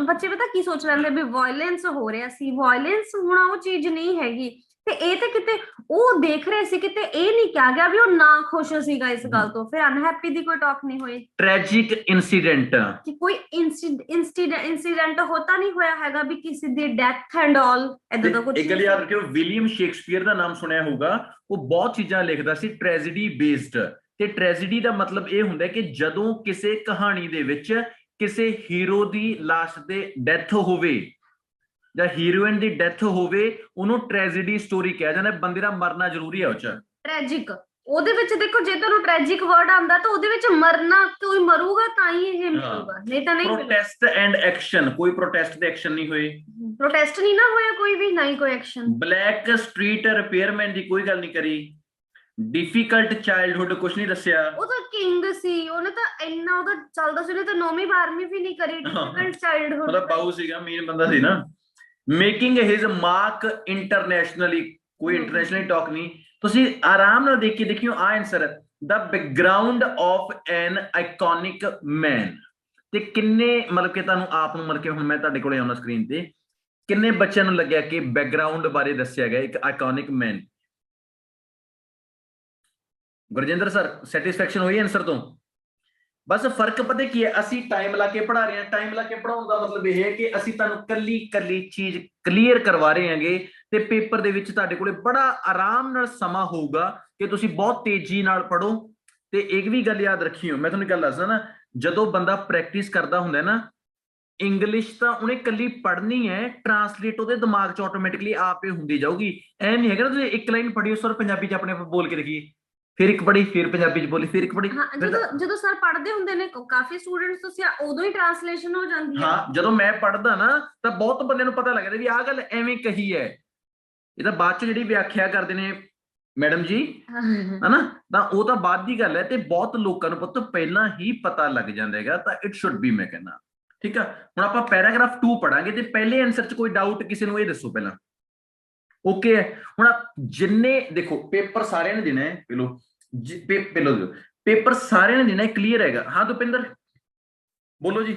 ਬੱਚੇ ਪਤਾ ਕੀ ਸੋਚ ਲੈਂਦੇ ਵੀ ਵਾਇਲੈਂਸ ਹੋ ਰਿਹਾ ਸੀ, ਵਾਇਲੈਂਸ ਹੋਣਾ ਉਹ ਚੀਜ਼ ਨਹੀਂ ਹੈਗੀ। ਤੇ ਇਹ ਤੇ ਕਿਤੇ ਉਹ ਦੇਖ ਰਹੇ ਸੀ, ਕਿਤੇ ਇਹ ਨਹੀਂ ਕਿਹਾ ਗਿਆ ਵੀ ਉਹ ਨਾ ਖੁਸ਼ ਸੀਗਾ ਇਸ ਗੱਲ ਤੋਂ, ਫਿਰ ਅਨਹੈਪੀ ਦੀ ਕੋਈ ਟਾਕ ਨਹੀਂ ਹੋਈ ਟ੍ਰੈਜਿਕ ਇਨਸੀਡੈਂਟ ਕਿ ਕੋਈ ਇੰਸੀਡੈਂਟ ਹੋਤਾ ਨਹੀਂ ਹੋਇਆ ਹੈਗਾ ਵੀ ਕਿਸੇ ਦੀ ਡੈਥ ਐਂਡ ਆਲ ਇਦਾਂ ਦਾ ਕੁਝ। ਇੱਕ ਗੱਲ ਯਾਦ ਰੱਖਿਓ, ਵਿਲੀਅਮ ਸ਼ੇਕਸਪੀਅਰ ਦਾ ਨਾਮ ਸੁਣਿਆ ਹੋਊਗਾ, ਉਹ ਬਹੁਤ ਚੀਜ਼ਾਂ ਲਿਖਦਾ ਸੀ ਟ੍ਰੈਜੇਡੀ ਬੇਸਡ, ਤੇ ਟ੍ਰੈਜੇਡੀ ਦਾ ਮਤਲਬ ਇਹ ਹੁੰਦਾ ਕਿ ਜਦੋਂ ਕਿਸੇ ਕਹਾਣੀ ਦੇ ਵਿੱਚ ਕਿਸੇ ਹੀਰੋ ਦੀ ਲਾਸ਼ ਤੇ ਡੈਥ ਹੋਵੇ ਜਾਂ ਹੀਰੋਇਨ ਦੀ ਡੈਥ ਹੋਵੇ, ਉਹਨੂੰ ਟ੍ਰੈਜੇਡੀ ਸਟੋਰੀ ਕਿਹਾ ਜਾਂਦਾ, ਬੰਦੇ ਦਾ ਮਰਨਾ ਜ਼ਰੂਰੀ ਹੈ ਉਹ ਚ। ਟ੍ਰੈਜਿਕ ਉਹਦੇ ਵਿੱਚ ਦੇਖੋ, ਜੇ ਤੁਹਾਨੂੰ ਟ੍ਰੈਜਿਕ ਵਰਡ ਆਉਂਦਾ ਤਾਂ ਉਹਦੇ ਵਿੱਚ ਮਰਨਾ, ਕੋਈ ਮਰੂਗਾ ਤਾਂ ਹੀ ਇਹ ਮਿਲੂਗਾ, ਨਹੀਂ ਤਾਂ ਨਹੀਂ ਮਿਲੂਗਾ। ਪ੍ਰੋਟੈਸਟ ਐਂਡ ਐਕਸ਼ਨ, ਕੋਈ ਪ੍ਰੋਟੈਸਟ ਦੇ ਐਕਸ਼ਨ ਨਹੀਂ ਹੋਏ, ਪ੍ਰੋਟੈਸਟ ਨਹੀਂ ਨਾ ਹੋਇਆ ਕੋਈ ਵੀ, ਨਾ ਹੀ ਕੋਈ ਐਕਸ਼ਨ। ਬਲੈਕ ਸਟਰੀਟ ਰਿਪੇਅਰਮੈਨ ਦੀ ਕੋਈ ਗੱਲ ਨਹੀਂ ਕਰੀ, ਡਿਫਿਕਲਟ ਚਾਈਲਡਹੁੱਡ ਕੁਝ ਨਹੀਂ ਦੱਸਿਆ। ਉਹ ਤਾਂ ਕਿੰਗ ਸੀ, ਉਹਨੇ ਤਾਂ ਇੰਨਾ ਉਹਦਾ ਚੱਲਦਾ ਸੀ, ਉਹਨੇ ਤਾਂ 9ਵੀਂ 12ਵੀਂ ਵੀ ਨਹੀਂ ਕਰੀ। ਡਿਫਿਕਲਟ ਚਾਈਲਡਹੁੱਡ ਮਤਲਬ ਬਾਊ ਸੀਗਾ, ਮੇਨ ਬੰਦਾ ਸੀ ਨਾ। ਮੇਕਿੰਗ ਹਿਜ਼ ਮਾਰਕ ਇੰਟਰਨੈਸ਼ਨਲੀ, ਕੋਈ ਇੰਟਰਨੈਸ਼ਨਲੀ ਟਾਕ ਨਹੀਂ। ਤੁਸੀਂ ਆਰਾਮ ਨਾਲ ਦੇਖ ਕੇ ਦੇਖਿਓ ਆ ਆਨਸਰ, ਦਾ background of an iconic man. ਤੇ ਕਿੰਨੇ ਮਤਲਬ ਕਿ ਤੁਹਾਨੂੰ ਆਪ ਨੂੰ ਮਤਲਬ ਕਿ ਹੁਣ ਮੈਂ ਤੁਹਾਡੇ ਕੋਲੇ ਆਉਣਾ ਸਕਰੀਨ ਤੇ, ਕਿੰਨੇ ਬੱਚਿਆਂ ਨੂੰ ਲੱਗਿਆ ਕਿ ਬੈਕਗ੍ਰਾਉਂਡ ਬਾਰੇ ਦੱਸਿਆ ਗਿਆ ਇੱਕ ਆਈਕੋਨਿਕ ਮੈਨ? ਗੁਰਜਿੰਦਰ ਸਰ ਸੈਟੀਸਫੈਕਸ਼ਨ ਹੋਈ ਆਨਸਰ ਤੋਂ? ਬਸ ਫਰਕ ਪਤਾ ਕੀ ਹੈ, ਅਸੀਂ ਟਾਈਮ ਲਾ ਕੇ ਪੜ੍ਹਾ ਰਹੇ ਹਾਂ। ਟਾਈਮ ਲਾ ਕੇ ਪੜਾਉਣ ਦਾ ਮਤਲਬ ਇਹ ਹੈ ਕਿ ਅਸੀਂ ਤੁਹਾਨੂੰ ਕੱਲੀ ਚੀਜ਼ ਕਲੀਅਰ ਕਰਵਾ ਰਹੇ ਹਾਂਗੇ, ਤੇ ਪੇਪਰ ਦੇ ਵਿੱਚ ਤੁਹਾਡੇ ਕੋਲੇ ਬੜਾ ਆਰਾਮ ਨਾਲ ਸਮਾਂ ਹੋਊਗਾ ਕਿ ਤੁਸੀਂ ਬਹੁਤ ਤੇਜ਼ੀ ਨਾਲ ਪੜੋ। ਤੇ ਇੱਕ ਵੀ ਗੱਲ ਯਾਦ ਰੱਖਿਓ, ਮੈਂ ਤੁਹਾਨੂੰ ਗੱਲ ਦੱਸਦਾ ਨਾ, ਜਦੋਂ ਬੰਦਾ ਪ੍ਰੈਕਟਿਸ ਕਰਦਾ ਹੁੰਦਾ ਨਾ, ਇੰਗਲਿਸ਼ ਤਾਂ ਉਹਨੇ ਕੱਲੀ ਪੜ੍ਹਨੀ ਹੈ, ਟਰਾਂਸਲੇਟ ਉਹਦੇ ਦਿਮਾਗ 'ਚ ਆਟੋਮੈਟਿਕਲੀ ਆਪੇ ਹੁੰਦੀ ਜਾਊਗੀ। ਐ ਨਹੀਂ ਹੈਗਾ ਨਾ ਤੁਸੀਂ ਇੱਕ ਲਾਈਨ ਪੜ੍ਹੀ ਉਸ ਪੰਜਾਬੀ 'ਚ ਆਪਣੇ ਆਪ ਬੋਲ ਕੇ ਦੇਖੀਏ, ਫਿਰ ਇੱਕ ਪੜ੍ਹੀ, ਫਿਰ ਪੰਜਾਬੀ 'ਚ ਬੋਲੀ, ਫਿਰ ਇੱਕ ਪੜ੍ਹੀ। ਜਦੋਂ ਸਰ ਪੜ੍ਹਦੇ ਹੁੰਦੇ ਨੇ ਕਾਫੀ ਸਟੂਡੈਂਟਸ, ਤੁਸੀਂ ਉਦੋਂ ਹੀ ਟ੍ਰਾਂਸਲੇਸ਼ਨ ਹੋ ਜਾਂਦੀ ਹੈ। ਹਾਂ, ਜਦੋਂ ਮੈਂ ਪੜ੍ਹਦਾ ਨਾ ਤਾਂ ਬਹੁਤ ਬੰਦਿਆਂ ਨੂੰ ਪਤਾ ਲੱਗਦਾ ਵੀ ਆਹ ਗੱਲ ਐਵੇਂ ਕਹੀ ਹੈ, ਇਹ ਤਾਂ ਬਾਅਦ 'ਚ ਜਿਹੜੀ ਵਿਆਖਿਆ ਕਰਦੇ ਨੇ ਮੈਡਮ ਜੀ, ਹਨਾ, ਤਾਂ ਉਹ ਤਾਂ ਬਾਅਦ ਦੀ ਗੱਲ ਹੈ। ਤੇ ਬਹੁਤ ਲੋਕਾਂ ਨੂੰ ਪੁੱਤ ਪਹਿਲਾਂ ਹੀ ਪਤਾ ਲੱਗ ਜਾਂਦਾ ਹੈਗਾ, ਤਾਂ ਇਟ ਸ਼ੁੱਡ ਬੀ, ਮੈਂ ਕਹਿੰਦਾ। ਠੀਕ ਆ, ਹੁਣ ਆਪਾਂ ਪੈਰਾਗ੍ਰਾਫ 2 ਪੜਾਂਗੇ, ਤੇ ਪਹਿਲੇ ਆਨਸਰ 'ਚ ਕੋਈ ਡਾਊਟ ਕਿਸੇ ਨੂੰ ਇਹ ਦੱਸੋ ਪਹਿਲਾਂ? ਓਕੇ ਹੈ। ਹੁਣ ਜਿੰਨੇ ਦੇਖੋ ਪੇਪਰ ਸਾਰਿਆਂ ਨੇ ਦੇਣਾ ਹੈ, ਪਹਿਲੋ ਪੇਪਰ ਸਾਰਿਆਂ ਨੇ ਦੇਣਾ, ਕਲੀਅਰ ਹੈਗਾ? ਹਾਂ ਦੁਪਿੰਦਰ ਬੋਲੋ ਜੀ,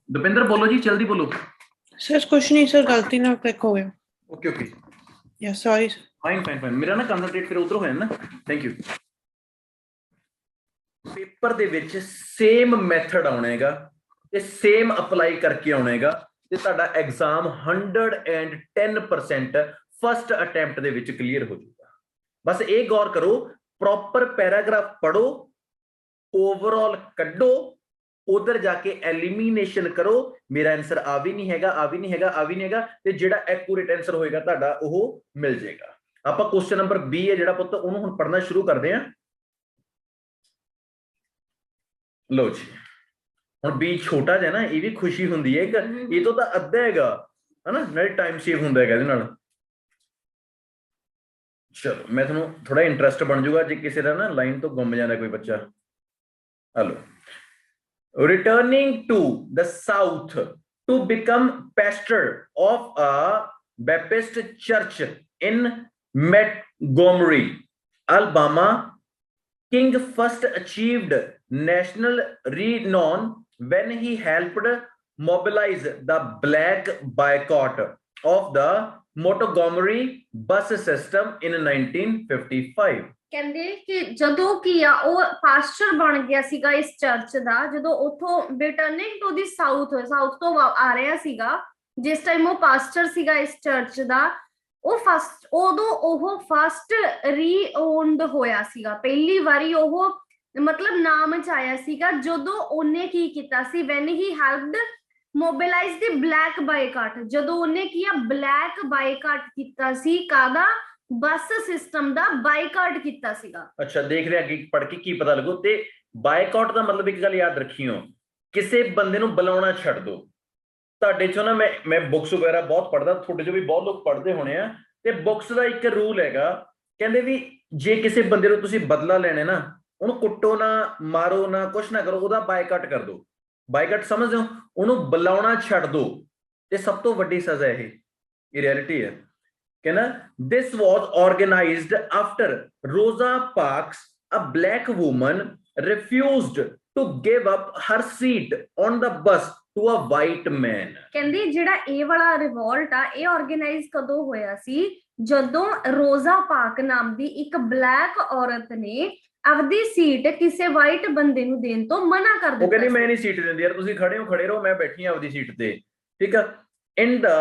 ਦੁਪਿੰਦਰ ਬੋਲੋ ਜੀ, ਜਲਦੀ ਬੋਲੋ। सर कुछ नहीं सर, गलती ना क्लिक हो गया। ਓਕੇ ਓਕੇ, या sorry sir. Fine fine fine, ਮੇਰਾ ਨਾ ਕੰਸੰਟਰੇਟ ਫਿਰ ਉਧਰ ਹੋ ਜਾਂਦਾ ਨਾ। Thank you. ਪੇਪਰ ਦੇ ਵਿੱਚ ਸੇਮ ਮੈਥਡ ਆਉਣਾ ਹੈਗਾ ਤੇ ਸੇਮ ਅਪਲਾਈ ਕਰਕੇ ਆਉਣਾ ਹੈਗਾ, ਤੇ ਤੁਹਾਡਾ ਐਗਜ਼ਾਮ 110% ਫਸਟ ਅਟੈਂਪਟ ਦੇ ਵਿੱਚ ਕਲੀਅਰ ਹੋ ਜਾਊਗਾ। ਬਸ ਇਹ ਗੌਰ ਕਰੋ, ਪ੍ਰੋਪਰ ਪੈਰਾਗ੍ਰਾਫ ਪੜੋ, ਓਵਰਆਲ ਕੱਢੋ, ਉਧਰ ਜਾ ਕੇ ਐਲੀਮੀਨੇਸ਼ਨ ਕਰੋ। ਮੇਰਾ ਆਨਸਰ ਆ ਵੀ ਨਹੀਂ ਹੈਗਾ, ਆ ਵੀ ਨਹੀਂ ਹੈਗਾ, ਆ ਵੀ ਨਹੀਂ ਹੈਗਾ, ਤੇ ਜਿਹੜਾ ਐਕੂਰੇਟ ਆਨਸਰ ਹੋਏਗਾ ਤੁਹਾਡਾ ਉਹ ਮਿਲ ਜਾਏਗਾ। ਆਪਾਂ ਕੁਐਸਚਨ ਨੰਬਰ 20 ਹੈ ਜਿਹੜਾ ਪੁੱਤ, ਉਹਨੂੰ ਹੁਣ ਪੜ੍ਹਨਾ ਸ਼ੁਰੂ ਕਰਦੇ ਹਾਂ। ਲਓ ਜੀ, ਹੁਣ B ਛੋਟਾ ਜਿਹਾ ਨਾ, ਇਹ ਵੀ ਖੁਸ਼ੀ ਹੁੰਦੀ ਹੈ, ਇਹ ਤੋਂ ਤਾਂ ਅੱਧਾ ਹੈਗਾ ਹਨਾ, ਨਾਲੇ ਟਾਈਮ ਸੇਵ ਹੁੰਦਾ ਹੈਗਾ ਇਹਦੇ ਨਾਲ। ਚਲੋ ਮੈਂ ਤੁਹਾਨੂੰ ਥੋੜਾ ਇੰਟਰਸਟ ਬਣ ਜਾਊਗਾ ਜੇ ਕਿਸੇ ਦਾ ਨਾ ਲਾਈਨ ਤੋਂ ਗੁੰਮ ਜਾਂਦਾ ਕੋਈ ਬੱਚਾ। Hello, returning to the south to become pastor of a Baptist church in Montgomery, Alabama, King first achieved national renown when he helped mobilize the black boycott of the Montgomery bus system in 1955. ਕਹਿੰਦੇ ਕਿ ਜਦੋਂ ਕੀ ਆ ਉਹ pastor ਬਣ ਗਿਆ ਸੀਗਾ ਇਸ church ਦਾ, ਜਦੋਂ ਉਥੋਂ ਰਿਟਰਨਿੰਗ ਟੂ ਦੀ ਸਾਊਥ ਤੋਂ ਆ ਰਿਹਾ ਸੀਗਾ, ਜਿਸ ਟਾਈਮ ਉਹ ਪਾਸਟਰ ਸੀਗਾ ਇਸ ਚਰਚ ਦਾ, ਉਦੋਂ ਉਹ ਫਸਟ ਰੀਓਨਡ ਹੋਇਆ ਸੀਗਾ, ਪਹਿਲੀ ਵਾਰੀ ਉਹ ਮਤਲਬ ਨਾਮ ਚ ਆਇਆ ਸੀਗਾ ਜਦੋਂ ਉਹਨੇ ਕੀ ਕੀਤਾ ਸੀ, ਵੈਨ ਹੀ ਹੈਲਪਡ ਮੋਬਿਲਾਈਜ਼ ਦੀ ਬਲੈਕ ਬਾਈਕਾਟ, ਜਦੋਂ ਉਹਨੇ ਕੀ ਆ ਬਲੈਕ ਬਾਈਕਾਟ ਕੀਤਾ ਸੀ, ਕਾਹਦਾ? ਬੱਸ ਸਿਸਟਮ ਦਾ ਬਾਈਕਾਟ ਕੀਤਾ ਸੀਗਾ। ਅੱਛਾ, ਦੇਖ ਰਿਹਾ ਕਿ ਪੜ੍ਹ ਕੇ ਕੀ ਪਤਾ ਲੱਗੋ। ਤੇ ਬਾਈਕਾਟ ਦਾ ਮਤਲਬ ਇੱਕ ਗੱਲ ਯਾਦ ਰੱਖਿਓ, ਕਿਸੇ ਬੰਦੇ ਨੂੰ ਬੁਲਾਉਣਾ ਛੱਡ ਦੋ। ਤੁਹਾਡੇ ਚੋਂ ਨਾ ਮੈਂ ਬੁੱਕਸ ਵਗੈਰਾ ਬਹੁਤ ਪੜ੍ਹਦਾ, ਤੁਹਾਡੇ ਚੋਂ ਵੀ ਬਹੁਤ ਲੋਕ ਪੜ੍ਹਦੇ ਹੋਣੇ ਆ, ਤੇ ਬੁੱਕਸ ਦਾ ਇੱਕ ਰੂਲ ਹੈਗਾ, ਕਹਿੰਦੇ ਵੀ ਜੇ ਕਿਸੇ ਬੰਦੇ ਨੂੰ ਤੁਸੀਂ ਬਦਲਾ ਲੈਣਾ ਨਾ, ਉਹਨੂੰ ਕੁੱਟੋ ਨਾ, ਮਾਰੋ ਨਾ, ਕੁਛ ਨਾ ਕਰੋ, ਉਹਦਾ ਬਾਈਕਾਟ ਕਰ ਦੋ। ਬਾਈਕਾਟ ਸਮਝਦੇ ਹੋ? ਉਹਨੂੰ ਬੁਲਾਉਣਾ ਛੱਡ ਦੋ, ਤੇ ਸਭ ਤੋਂ ਵੱਡੀ ਸਜ਼ਾ ਇਹ ਰਿਐਲਿਟੀ ਹੈ। ਕਹਿੰਦਾ this was organized after Rosa Parks, a black woman, refused to give up her seat on the bus to a white man. ਕਹਿੰਦੀ ਜਿਹੜਾ ਇਹ ਵਾਲਾ ਰਿਵੋਲਟ ਆ ਇਹ ਆਰਗੇਨਾਈਜ਼ ਕਦੋਂ ਹੋਇਆ ਸੀ, ਜਦੋਂ ਰੋਜ਼ਾ ਪਾਕ ਨਾਮ ਦੀ ਇੱਕ ਬਲੈਕ ਔਰਤ ਨੇ ਆਪਦੀ ਸੀਟ ਕਿਸੇ ਵਾਈਟ ਬੰਦੇ ਨੂੰ ਦੇਣ ਤੋਂ ਮਨਾ ਕਰ ਉਹ ਦਿੱਤਾ ਕਹਿੰਦੀ ਸੀ। ਮੈਂ ਨਹੀਂ ਸੀਟ ਦਿੰਦੀ ਯਾਰ, ਤੁਸੀਂ ਖੜੇ ਹੋ ਖੜੇ ਰਹੋ, ਮੈਂ ਬੈਠੀ ਹਾਂ ਆਪਦੀ ਸੀਟ ਤੇ, ਠੀਕ ਆ। In the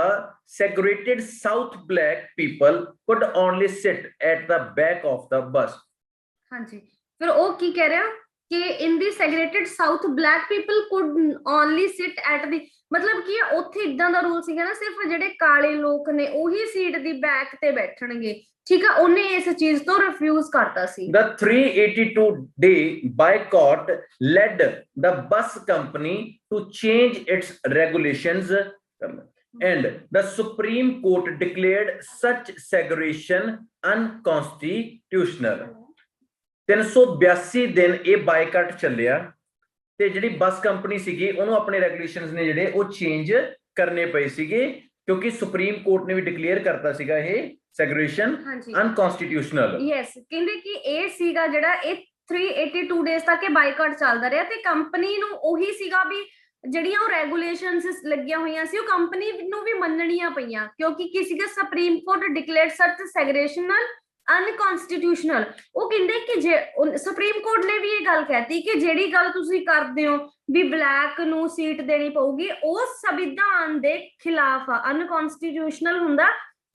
segregated South, black people could only sit at the back of the bus. ਹਾਂਜੀ, ਫਿਰ ਉਹ ਕੀ ਕਹਿ ਰਿਹਾ ਕਿ in the segregated South black people could only sit at the, ਮਤਲਬ ਕੀ ਉੱਥੇ ਇਦਾਂ ਦਾ ਰੂਲ ਸੀਗਾ ਨਾ, ਸਿਰਫ ਜਿਹੜੇ ਕਾਲੇ ਲੋਕ ਨੇ ਉਹੀ ਸੀਟ ਦੀ ਬੈਕ ਤੇ ਬੈਠਣਗੇ, ਠੀਕ ਆ। ਉਹਨੇ ਇਸ ਚੀਜ਼ ਤੋਂ ਰਿਫਿਊਜ਼ ਕਰਤਾ ਸੀ। The 382-day boycott led the bus company to change its regulations, and the Supreme Court declared such segregation unconstitutional. 382 ਦਿਨ ਇਹ ਬਾਈਕਾਟ ਚੱਲਿਆ ਤੇ ਜਿਹੜੀ ਬੱਸ ਕੰਪਨੀ ਸੀਗੀ ਉਹਨੂੰ ਆਪਣੇ ਰੈਗੂਲੇਸ਼ਨਸ ਨੇ ਜਿਹੜੇ ਉਹ ਚੇਂਜ ਕਰਨੇ ਪਏ ਸੀਗੇ, ਕਿਉਂਕਿ ਸੁਪਰੀਮ ਕੋਰਟ ਨੇ ਵੀ ਡਿਕਲੇਅਰ ਕਰਤਾ ਸੀਗਾ ਇਹ ਸੈਗਰੀਗੇਸ਼ਨ ਅਨਕਨਸਟੀਟਿਊਸ਼ਨਲ। ਯੈਸ, ਕਹਿੰਦੇ ਕਿ ਇਹ ਸੀਗਾ ਜਿਹੜਾ ਇਹ 382 ਡੇਜ਼ ਤੱਕ ਇਹ ਬਾਈਕਾਟ ਚੱਲਦਾ ਰਿਹਾ ਤੇ ਕੰਪਨੀ ਨੂੰ ਉਹੀ ਸੀਗਾ ਵੀ ਜਿਹੜੀਆਂ ਉਹ ਰੈਗੂਲੇਸ਼ਨਸ ਲੱਗੀਆਂ ਹੋਈਆਂ ਸੀ ਉਹ ਕੰਪਨੀ ਨੂੰ ਵੀ ਮੰਨਣੀਆਂ ਪਈਆਂ, ਕਿਉਂਕਿ ਕੀ ਸੀਗਾ ਸੁਪਰੀਮ ਕੋਰਟ ਡਿਕਲੇਅਰ ਸਚ ਸੈਗਰੀਗੇਸ਼ਨਲ ਅਨਕਨਸਟੀਟਿਊਸ਼ਨਲ। ਉਹ ਕਹਿੰਦੇ ਕਿ ਜੇ ਸੁਪਰੀਮ ਕੋਰਟ ਨੇ ਵੀ ਇਹ ਗੱਲ ਕਹਿਤੀ ਕਿ ਜਿਹੜੀ ਗੱਲ ਤੁਸੀਂ ਕਰਦੇ ਹੋ ਵੀ ਬਲੈਕ ਨੂੰ ਸੀਟ ਦੇਣੀ ਪਊਗੀ ਉਹ ਸੰਵਿਧਾਨ ਦੇ ਖਿਲਾਫ ਆ, ਅਨਕਨਸਟੀਟਿਊਸ਼ਨਲ ਹੁੰਦਾ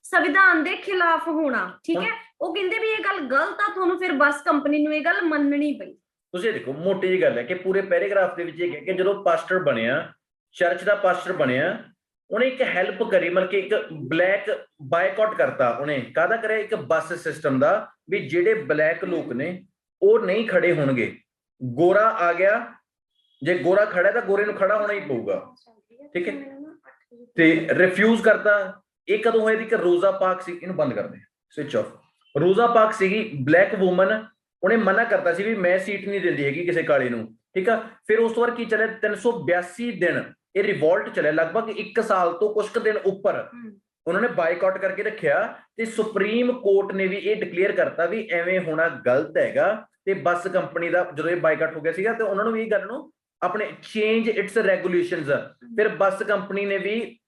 ਸੰਵਿਧਾਨ ਦੇ ਖਿਲਾਫ ਹੋਣਾ, ਠੀਕ ਹੈ। ਉਹ ਕਹਿੰਦੇ ਵੀ ਇਹ ਗੱਲ ਗਲਤ ਆ, ਤੁਹਾਨੂੰ ਫਿਰ ਬੱਸ ਕੰਪਨੀ ਨੂੰ ਇਹ ਗੱਲ ਮੰਨਣੀ ਪਈ। ਤੁਸੀਂ ਦੇਖੋ ਮੋਟੀ ਜਿਹੀ ਗੱਲ ਹੈ ਕਿ ਪੂਰੇ ਪੈਰਾਗ੍ਰਾਫ ਦੇ ਵਿੱਚ ਇਹ ਕਿ ਜਦੋਂ ਪਾਸਟਰ ਬਣਿਆ, ਚਰਚ ਦਾ ਪਾਸਟਰ ਬਣਿਆ, ਉਹਨੇ ਇੱਕ ਹੈਲਪ ਕਰੀ, ਮਤਲਬ ਕਿ ਇੱਕ ਬਲੈਕ ਬਾਈਕਾਟ ਕਰਤਾ। ਉਹਨੇ ਕਾਹਦਾ ਕਰਿਆ? ਇੱਕ ਬੱਸ ਸਿਸਟਮ ਦਾ, ਵੀ ਜਿਹੜੇ ਬਲੈਕ ਲੋਕ ਨੇ ਉਹ ਨਹੀਂ ਖੜੇ ਹੋਣਗੇ। ਗੋਰਾ ਆ ਗਿਆ, ਜੇ ਗੋਰਾ ਖੜਾ ਤਾਂ ਗੋਰੇ ਨੂੰ ਖੜਾ ਹੋਣਾ ਹੀ ਪਊਗਾ, ਠੀਕ ਹੈ। ਤੇ ਰਿਫਿਊਜ਼ ਕਰਤਾ। ਇਹ ਕਦੋਂ ਹੋਇਆ ਸੀ ਕਿ ਰੋਜ਼ਾ ਪਾਕ ਸੀ, ਇਹਨੂੰ ਬੰਦ ਕਰਦੇ ਸਵਿਚ ਆਫ। ਰੋਜ਼ਾ ਪਾਕ ਸੀਗੀ ਬਲੈਕ ਵੂਮਨ, ਉਹਨੇ ਮਨਾ ਕਰਤਾ ਸੀ ਵੀ ਮੈਂ ਸੀਟ ਨਹੀਂ ਦਿੰਦੀ ਹੈਗੀ ਕਿਸੇ ਕਾਲੇ ਨੂੰ, ਠੀਕ ਆ। ਫਿਰ ਉਸ ਤੋਂ ਬਾਅਦ ਕੀ ਚੱਲਿਆ? 382 ਦਿਨ ਇਹ ਰਿਵੋਲਟ ਚੱਲਿਆ, ਲਗਭਗ 1 ਸਾਲ ਤੋਂ ਕੁਝ ਕੁ ਦਿਨ ਉੱਪਰ ਉਹਨਾਂ ਨੇ ਬਾਈਕਾਟ ਕਰਕੇ ਰੱਖਿਆ ਤੇ ਸੁਪਰੀਮ ਕੋਰਟ ਨੇ ਵੀ ਇਹ ਡਿਕਲੇਅਰ ਕਰਤਾ ਵੀ ਐਵੇਂ ਹੋਣਾ ਗਲਤ ਹੈਗਾ। ਤੇ ਬੱਸ ਕੰਪਨੀ ਦਾ ਜਦੋਂ ਇਹ ਬਾਈਕਾਟ ਹੋ ਗਿਆ ਸੀਗਾ ਤੇ ਉਹਨਾਂ ਨੂੰ ਵੀ ਇਹ ਗੱਲ ਨੂੰ ਆਪਣੇ ਚੇਂਜ ਇਟਸ ਰੈਗੂਲੇਸ਼ਨਸ, ਫਿਰ ਬੱਸ ਕੰਪਨੀ ਨੇ ਵੀ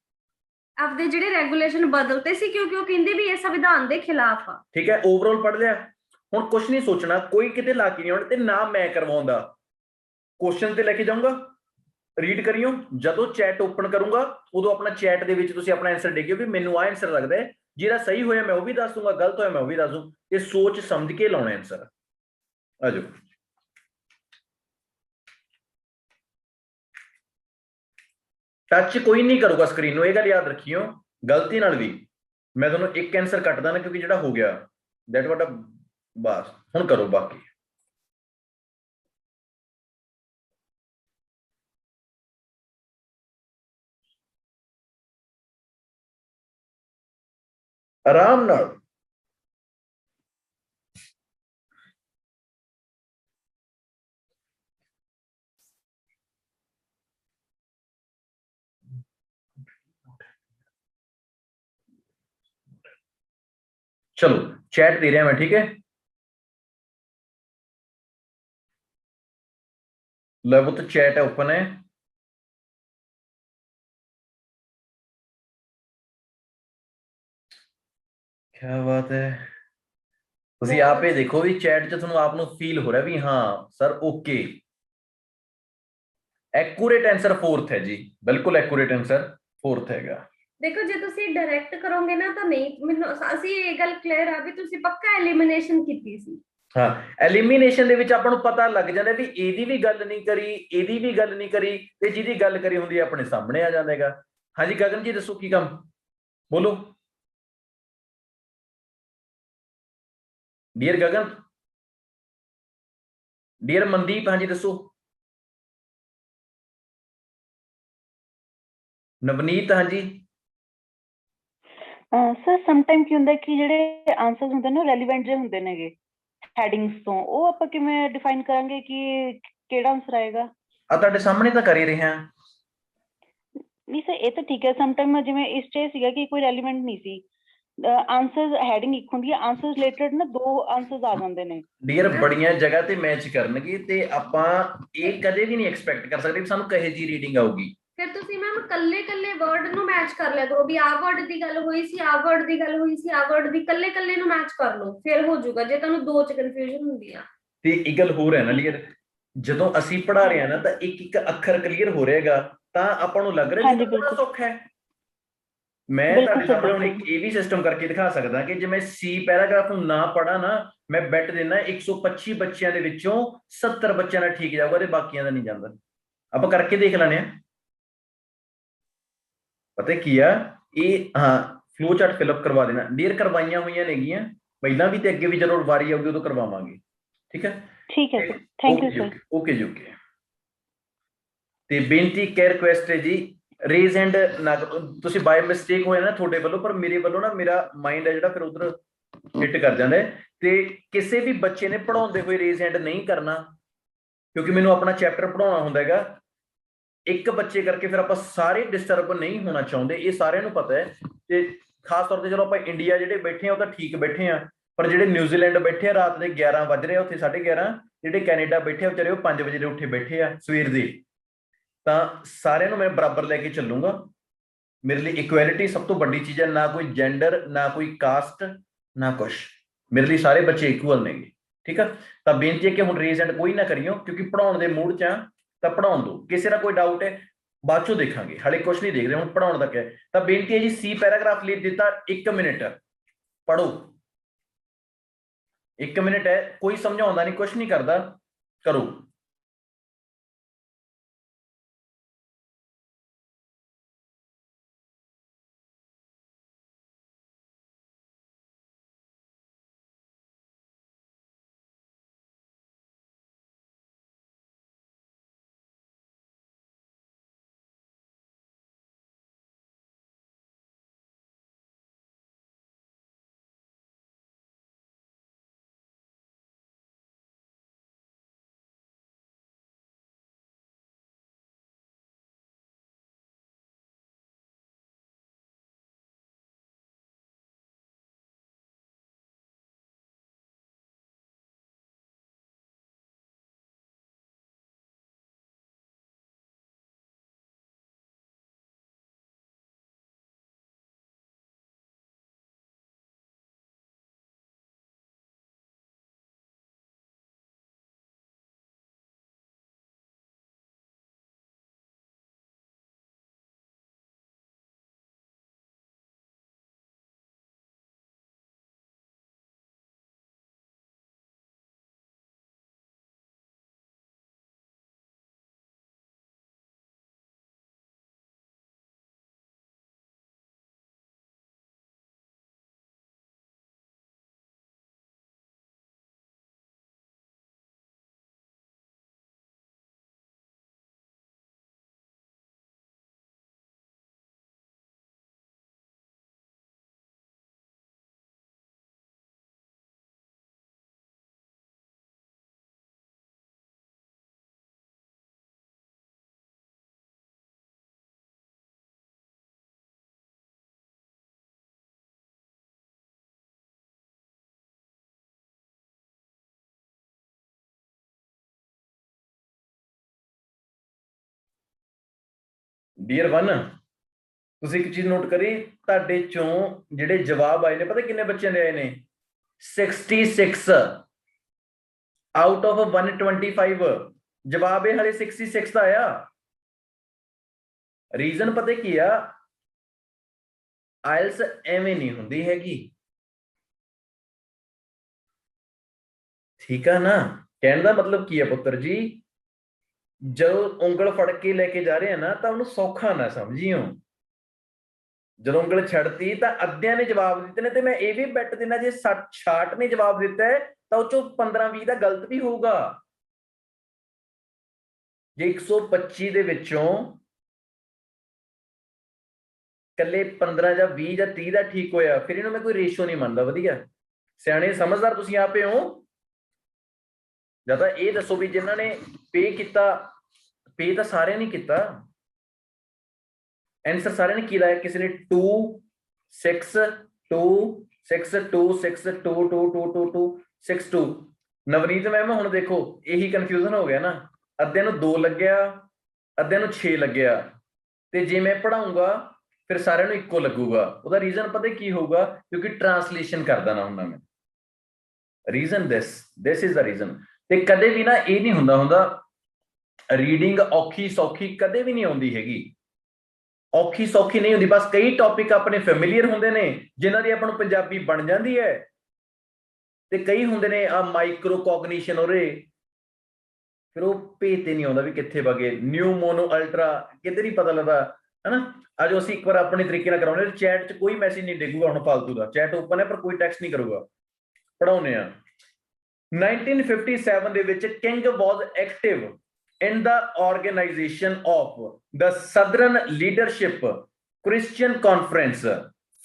ਆਪਦੇ ਜਿਹੜੇ ਰੈਗੂਲੇਸ਼ਨ ਬਦਲਤੇ ਸੀ ਕਿਉਂਕਿ ਉਹ ਕਹਿੰਦੇ ਵੀ ਇਹ ਸੰਵਿਧਾਨ ਦੇ ਖਿਲਾਫ ਆ, ਠੀਕ ਹੈ। ਓਵਰਆਲ ਪੜ੍ਹ ਲਿਆ, ਹੁਣ ਕੁਛ ਨਹੀਂ ਸੋਚਣਾ, ਕੋਈ ਕਿਤੇ ਲਾ ਕੇ ਨਹੀਂ ਆਉਣਾ ਤੇ ਨਾ ਮੈਂ ਕਰਵਾਉਂਦਾ। ਕੁਐਸਚਨ ਤੇ ਲੈ ਕੇ ਜਾਊਂਗਾ, ਰੀਡ ਕਰਿਓ। ਜਦੋਂ ਚੈਟ ਓਪਨ ਕਰੂੰਗਾ ਉਦੋਂ ਆਪਣਾ ਚੈਟ ਦੇ ਵਿੱਚ ਤੁਸੀਂ ਆਪਣਾ ਆਨਸਰ ਦੇਖਿਓ ਵੀ ਮੈਨੂੰ ਆ ਆਨਸਰ ਲੱਗਦਾ ਹੈ, ਜਿਹੜਾ ਸਹੀ ਹੋਇਆ ਮੈਂ ਉਹ ਵੀ ਦੱਸ ਦੂੰਗਾ, ਗਲਤ ਹੋਇਆ ਮੈਂ ਉਹ ਵੀ ਦੱਸ ਦੂੰ। ਇਹ ਸੋਚ ਸਮਝ ਕੇ ਲਾਉਣਾ ਆਨਸਰ। ਆ ਜਾਓ, ਟੱਚ ਕੋਈ ਨਹੀਂ ਕਰੂਗਾ ਸਕਰੀਨ ਨੂੰ, ਇਹ ਗੱਲ ਯਾਦ ਰੱਖਿਓ। ਗਲਤੀ ਨਾਲ ਵੀ ਮੈਂ ਤੁਹਾਨੂੰ ਇੱਕ ਆਨਸਰ ਕੱਟਦਾ ਨਾ, ਕਿਉਂਕਿ ਜਿਹੜਾ ਹੋ ਗਿਆ ਦੈਟ ਵਾਟ ਅ, ਬਸ ਹੁਣ ਕਰੋ ਬਾਕੀ। ਆਰਾਮ ਨਾਲ। चलो चैट दे रहा मैं, ठीक है। लो वो तो चैट है, ओपन है। क्या बात है, ਤੁਸੀਂ ਆਪੇ ਦੇਖੋ ਵੀ ਚੈਟ 'ਚ ਤੁਹਾਨੂੰ ਆਪ ਨੂੰ ਫੀਲ ਹੋ ਰਿਹਾ ਵੀ ਹਾਂ sir okay. Accurate answer 4th ਹੈ ਜੀ, ਬਿਲਕੁਲ ਐਕੂਰੇਟ ਆਨਸਰ 4th ਹੈਗਾ। ਦੇਖੋ ਜੇ ਤੁਸੀਂ ਡਾਇਰੈਕਟ ਕਰੋਗੇ ਨਾ ਤਾਂ ਨਹੀਂ, ਮੈਨੂੰ ਅਸੀਂ ਇਹ ਗੱਲ ਕਲੀਅਰ ਆ ਵੀ ਤੁਸੀਂ ਪੱਕਾ ਐਲੀਮੀਨੇਸ਼ਨ ਕੀਤੀ ਸੀ। ਹਾਂ, ਐਲੀਮੀਨੇਸ਼ਨ ਦੇ ਵਿੱਚ ਆਪਾਂ ਨੂੰ ਪਤਾ ਲੱਗ ਜਾਂਦਾ ਵੀ ਇਹਦੀ ਵੀ ਗੱਲ ਨਹੀਂ ਕਰੀ, ਇਹਦੀ ਵੀ ਗੱਲ ਨਹੀਂ ਕਰੀ, ਤੇ ਜਿਹਦੀ ਗੱਲ ਕਰੀ ਹੁੰਦੀ ਆਪਣੇ ਸਾਹਮਣੇ ਆ ਜਾਂਦਾ ਹੈਗਾ। ਹਾਂਜੀ ਗਗਨ ਜੀ ਦੱਸੋ ਕੀ ਕੰਮ, ਬੋਲੋ। ਡੀਅਰ ਗਗਨ, ਡੀਅਰ ਮਨਦੀਪ, ਹਾਂਜੀ ਦੱਸੋ। ਨਵਨੀਤ, ਹਾਂਜੀ। ਸਰ ਸਮ ਟਾਈਮ ਕੀ ਹੁੰਦਾ ਕਿ ਜਿਹੜੇ ਆਨਸਰਸ ਹੁੰਦੇ ਨੇ ਰੈਲੀਵੈਂਟ ਜੇ ਹੁੰਦੇ ਨੇਗੇ ਹੈਡਿੰਗਸ ਤੋਂ, ਉਹ ਆਪਾਂ ਕਿਵੇਂ ਡਿਫਾਈਨ ਕਰਾਂਗੇ ਕਿ ਕਿਹੜਾ ਆਨਸਰ ਆਏਗਾ? ਆ ਤੁਹਾਡੇ ਸਾਹਮਣੇ ਤਾਂ ਕਰ ਹੀ ਰਹੇ ਹਾਂ। ਨਹੀਂ ਸਰ ਇਹ ਤਾਂ ਠੀਕ ਹੈ, ਸਮ ਟਾਈਮ ਜਿਵੇਂ ਇਸ 'ਚ ਸੀਗਾ ਕਿ ਕੋਈ ਰੈਲੀਵੈਂਟ ਨਹੀਂ ਸੀ, ਆਨਸਰਸ ਹੈਡਿੰਗ ਇੱਕ ਹੁੰਦੀ ਹੈ, ਆਨਸਰਸ ਰਿਲੇਟਡ ਨਾ 2 ਆਨਸਰਸ ਆ ਜਾਂਦੇ ਨੇ। ਡੀਅਰ ਬੜੀਆਂ ਜਗ੍ਹਾ ਤੇ ਮੈਚ ਕਰਨਗੇ ਤੇ ਆਪਾਂ ਇਹ ਕਦੇ ਵੀ ਨਹੀਂ ਐਕਸਪੈਕਟ ਕਰ ਸਕਦੇ ਕਿ ਸਾਨੂੰ ਕਹੇ ਜੀ ਰੀਡਿੰਗ ਆਊਗੀ। ਫਿਰ ਤੁਸੀਂ ਮੈਮ ਕੱਲੇ ਵਰਡ ਨੂੰ ਮੈਚ ਕਰ ਲਿਆ ਕਰੋ, ਵੀ ਆਹ ਵਰਡ ਦੀ ਗੱਲ ਹੋਈ ਸੀ, ਆਹ ਵਰਡ ਦੀ ਗੱਲ ਹੋਈ ਸੀ, ਆਹ ਵਰਡ ਦੀ ਕੱਲੇ ਨੂੰ ਮੈਚ ਕਰ ਲਓ, ਫਿਰ ਹੋ ਜਾਊਗਾ। ਜੇ ਤੁਹਾਨੂੰ ਦੋ ਚ ਕਨਫਿਊਜ਼ਨ ਹੁੰਦੀ ਆ। ਤੇ ਇੱਕ ਗੱਲ ਹੋਰ ਹੈ ਨਾ ਲੀਅਰ, ਜਦੋਂ ਅਸੀਂ ਪੜ੍ਹਾ ਰਹੇ ਹਾਂ ਨਾ ਤਾਂ ਇੱਕ ਇੱਕ ਅੱਖਰ ਕਲੀਅਰ ਹੋ ਰਿਹਾਗਾ, ਤਾਂ ਆਪਾਂ ਨੂੰ ਲੱਗ ਰਿਹਾ ਹਾਂਜੀ, ਕਿ ਬੜਾ ਬਿਲਕੁਲ। ਸੌਖਾ ਹੈ। ਮੈਂ ਬਿਲਕੁਲ ਤੁਹਾਡੇ ਸਰ, ਸਾਹਮਣੇ ਹੁਣ ਬਿਲਕੁਲ। ਇੱਕ ਇਹ ਵੀ ਸਿਸਟਮ ਕਰਕੇ ਦਿਖਾ ਸਕਦਾ ਕਿ ਜੇ ਮੈਂ ਸੀ ਪੈਰਾਗ੍ਰਾਫ ਨੂੰ ਨਾ ਪੜ੍ਹਾ ਨਾ, ਮੈਂ ਬੈਟ ਦਿੰਦਾ 125 ਬੱਚਿਆਂ ਦੇ ਵਿੱਚੋਂ 70 ਬੱਚਿਆਂ ਦਾ ਠੀਕ ਜਾਊਗਾ ਤੇ ਬਾਕੀਆਂ ਦਾ ਨਹੀਂ ਜਾਂਦਾ। ਆਪਾਂ ਕਰਕੇ ਦੇਖ ਲੈਣੇ ਆ। ਪਤਾ ਕੀ ਆ ਇਹ, ਹਾਂ ਫਲੋ ਚਾਰਟ ਫਿਲਅਪ ਕਰਵਾ ਦੇਣਾ ਡੀਅਰ, ਕਰਵਾਈਆਂ ਹੋਈਆਂ ਨੇਗੀਆਂ ਪਹਿਲਾਂ ਵੀ ਤੇ ਅੱਗੇ ਵੀ, ਜਦੋਂ ਵਾਰੀ ਆਊਗੀ ਉਦੋਂ ਕਰਵਾਵਾਂਗੇ, ਠੀਕ ਹੈ। ਠੀਕ ਹੈ sir, thank you sir. Okay ਜੀ ਓਕੇ। ਤੇ ਬੇਨਤੀ ਕਹਿ ਰਿਕੁਐਸਟ ਹੈ ਜੀ, ਰੇਜ਼ ਹੈਂਡ ਨਾ ਤੁਸੀਂ ਬਾਈ ਮਿਸਟੇਕ ਹੋਇਆ ਨਾ ਤੁਹਾਡੇ ਵੱਲੋਂ, ਪਰ ਮੇਰੇ ਵੱਲੋਂ ਨਾ ਮੇਰਾ ਮਾਈਂਡ ਹੈ ਜਿਹੜਾ ਫਿਰ ਉਧਰ ਹਿੱਟ ਕਰ ਜਾਂਦਾ ਹੈ। ਤੇ ਕਿਸੇ ਵੀ ਬੱਚੇ ਨੇ ਪੜਾਉਂਦੇ ਹੋਏ ਰੇਜ਼ ਹੈਂਡ ਨਹੀਂ ਕਰਨਾ, ਕਿਉਂਕਿ ਮੈਨੂੰ ਆਪਣਾ ਚੈਪਟਰ ਪੜਾਉਣਾ ਹੁੰਦਾ ਹੈਗਾ। ਇੱਕ ਬੱਚੇ ਕਰਕੇ ਫਿਰ ਆਪਾਂ ਸਾਰੇ ਡਿਸਟਰਬ ਨਹੀਂ ਹੋਣਾ ਚਾਹੁੰਦੇ, ਇਹ ਸਾਰਿਆਂ ਨੂੰ ਪਤਾ ਹੈ। ਤੇ ਖਾਸ ਤੌਰ ਤੇ ਚਲੋ ਆਪਾਂ ਇੰਡੀਆ ਜਿਹੜੇ ਬੈਠੇ ਆ ਉਹ ਤਾਂ ਠੀਕ ਬੈਠੇ ਆ, ਪਰ ਜਿਹੜੇ ਨਿਊਜ਼ੀਲੈਂਡ ਬੈਠੇ ਆ ਰਾਤ ਦੇ 11 ਵੱਜ ਰਹੇ ਆ ਉੱਥੇ 11:30, ਜਿਹੜੇ ਕੈਨੇਡਾ ਬੈਠੇ ਆ ਵਿਚਾਰੇ ਉਹ 5 ਵਜੇ ਦੇ ਉੱਠੇ ਬੈਠੇ ਆ ਸਵੇਰ ਦੇ। ਤਾਂ ਸਾਰਿਆਂ ਨੂੰ ਮੈਂ ਬਰਾਬਰ ਲੈ ਕੇ ਚੱਲੂੰਗਾ। ਮੇਰੇ ਲਈ ਇਕੁਐਲਿਟੀ ਸਭ ਤੋਂ ਵੱਡੀ ਚੀਜ਼ ਹੈ, ਨਾ ਕੋਈ ਜੈਂਡਰ, ਨਾ ਕੋਈ ਕਾਸਟ, ਨਾ ਕੁਛ। ਮੇਰੇ ਲਈ ਸਾਰੇ ਬੱਚੇ ਇਕੁਅਲ ਨੇਗੇ, ਠੀਕ ਆ। ਤਾਂ ਬੇਨਤੀ ਹੈ ਕਿ ਹੁਣ ਰੇਜ਼ ਐਂਡ ਕੋਈ ਨਾ ਕਰਿਓ, ਕਿਉਂਕਿ ਪੜਾਉਣ ਦੇ ਮੂਡ 'ਚ ਆ ਤਾਂ ਪੜਾਉਣ ਦਿਓ। ਕਿਸੇ ਦਾ ਕੋਈ ਡਾਊਟ ਹੈ ਬਾਅਦ ਚੋਂ ਦੇਖਾਂਗੇ, ਹਾਲੇ ਕੁਛ ਨਹੀਂ ਦੇਖ ਰਹੇ, ਹੁਣ ਪੜਾਉਣ ਤੱਕ ਹੈ। ਤਾਂ ਬੇਨਤੀ ਹੈ ਜੀ, ਸੀ ਪੈਰਾਗ੍ਰਾਫ ਲਿਖ ਦਿੱਤਾ, 1 ਮਿੰਟ ਪੜੋ। 1 ਮਿੰਟ ਹੈ, ਕੋਈ ਸਮਝਾਉਂਦਾ ਨਹੀਂ, ਕੁਛ ਨਹੀਂ ਕਰਦਾ, ਕਰੋ। ਡੀਅਰ 1, ਤੁਸੀਂ ਇੱਕ ਚੀਜ਼ ਨੋਟ ਕਰੀ, ਤੁਹਾਡੇ ਚੋਂ ਜਿਹੜੇ ਜਵਾਬ ਆਏ ਨੇ, ਪਤਾ ਕਿੰਨੇ ਬੱਚਿਆਂ ਦੇ ਆਏ ਨੇ? 66 ਆਊਟ ਆਫ 125 ਜਵਾਬ ਇਹ ਹਲੇ 66 ਦਾ ਆਇਆ। ਰੀਜ਼ਨ ਪਤਾ ਕੀ ਆ, ਆਇਲਸ ਐਵੇਂ ਨਹੀਂ ਹੁੰਦੀ ਹੈਗੀ, ਠੀਕ ਆ ਨਾ। ਕਹਿਣ ਦਾ ਮਤਲਬ ਕੀ ਹੈ ਪੁੱਤਰ ਜੀ, ਜਦੋਂ ਉਂਗਲ ਫੜ ਕੇ ਲੈ ਕੇ ਜਾ ਰਹੇ ਆ ਨਾ ਤਾਂ ਉਹਨੂੰ ਸੌਖਾ ਨਾ ਸਮਝੀਓ। ਜਦੋਂ ਉਂਗਲ ਛੱਡਤੀ ਤਾਂ ਅੱਧਿਆਂ ਨੇ ਜਵਾਬ ਦਿੱਤੇ ਨੇ, ਤੇ ਮੈਂ ਇਹ ਵੀ ਬੈਟ ਦਿੰਦਾ ਜੇ 66 ਨੇ ਜਵਾਬ ਦਿੱਤਾ ਹੈ ਤਾਂ ਉਹ ਚੋਂ 15-20 ਦਾ ਗਲਤ ਵੀ ਹੋਊਗਾ। ਜੇ 125 ਦੇ ਵਿੱਚੋਂ ਕੱਲੇ 15 ਜਾਂ 20 ਜਾਂ 30 ਦਾ ਠੀਕ ਹੋਇਆ, ਫਿਰ ਇਹਨੂੰ ਮੈਂ ਕੋਈ ਰੇਸ਼ੋ ਨਹੀਂ ਮੰਨਦਾ। ਵਧੀਆ ਸਿਆਣੇ ਸਮਝਦਾਰ ਤੁਸੀਂ ਆਪੇ ਹੋ। ਜਾਂ ਤਾਂ ਇਹ ਦੱਸੋ ਵੀ ਜਿਨ੍ਹਾਂ ਨੇ ਪੇ ਕੀਤਾ, ਪੇ ਤਾਂ ਸਾਰਿਆਂ ਨੇ ਕੀਤਾ, ਆਨਸਰ ਸਾਰਿਆਂ ਨੇ ਕੀ ਲਾਇਆ? ਕਿਸੇ ਨੇ 2 6 2 6 2 6 2 2 2 2 2 6 2। ਨਵਨੀਤ ਮੈਮ ਹੁਣ ਦੇਖੋ ਇਹੀ ਕਨਫਿਊਜ਼ਨ ਹੋ ਗਿਆ ਨਾ, ਅੱਧਿਆਂ ਨੂੰ 2 ਲੱਗਿਆ, ਅੱਧਿਆਂ ਨੂੰ 6 ਲੱਗਿਆ। ਤੇ ਜੇ ਮੈਂ ਪੜਾਉਂਗਾ ਫਿਰ ਸਾਰਿਆਂ ਨੂੰ ਇੱਕੋ ਲੱਗੂਗਾ। ਉਹਦਾ ਰੀਜ਼ਨ ਪਤਾ ਕੀ ਹੋਊਗਾ, ਕਿਉਂਕਿ ਟਰਾਂਸਲੇਸ਼ਨ ਕਰਦਾ ਨਾ ਹੁੰਦਾ ਮੈਂ। Reason this is the reason. ਤੇ ਕਦੇ ਵੀ ਨਾ ਇਹ ਨਹੀਂ ਹੁੰਦਾ ਰੀਡਿੰਗ ਔਖੀ ਸੌਖੀ ਕਦੇ ਵੀ ਨਹੀਂ ਆਉਂਦੀ ਹੈਗੀ, ਔਖੀ ਸੌਖੀ ਨਹੀਂ ਹੁੰਦੀ। ਬਸ ਕਈ ਟੌਪਿਕ ਆਪਣੇ ਫੈਮਿਲੀਅਰ ਹੁੰਦੇ ਨੇ ਜਿਨ੍ਹਾਂ ਦੀ ਆਪਾਂ ਨੂੰ ਪੰਜਾਬੀ ਬਣ ਜਾਂਦੀ ਹੈ, ਤੇ ਕਈ ਹੁੰਦੇ ਨੇ ਆ ਮਾਈਕਰੋ ਕੋਗਨੀਸ਼ਨ ਉਹਦੇ, ਫਿਰ ਉਹ ਭੇਤ ਤੇ ਨਹੀਂ ਆਉਂਦਾ ਵੀ ਕਿੱਥੇ ਵਗੇ ਨਿਊ ਮੋਨੋ ਅਲਟਰਾ ਕਿਤੇ ਨਹੀਂ ਪਤਾ ਲੱਗਦਾ, ਹਨਾ। ਅੱਜ ਅਸੀਂ ਇੱਕ ਵਾਰ ਆਪਣੇ ਤਰੀਕੇ ਨਾਲ ਕਰਾਉਂਦੇ, ਚੈਟ 'ਚ ਕੋਈ ਮੈਸੇਜ ਨਹੀਂ ਡਿੱਗੂਗਾ ਹੁਣ ਫਾਲਤੂ ਦਾ, ਚੈਟ ਓਪਨ ਹੈ ਪਰ ਕੋਈ ਟੈਕਸਟ ਨਹੀਂ ਕਰੂਗਾ, ਪੜਾਉਂਦੇ ਆ। 1957 ਦੇ ਵਿੱਚ king was active in the organization of the Southern Leadership Christian Conference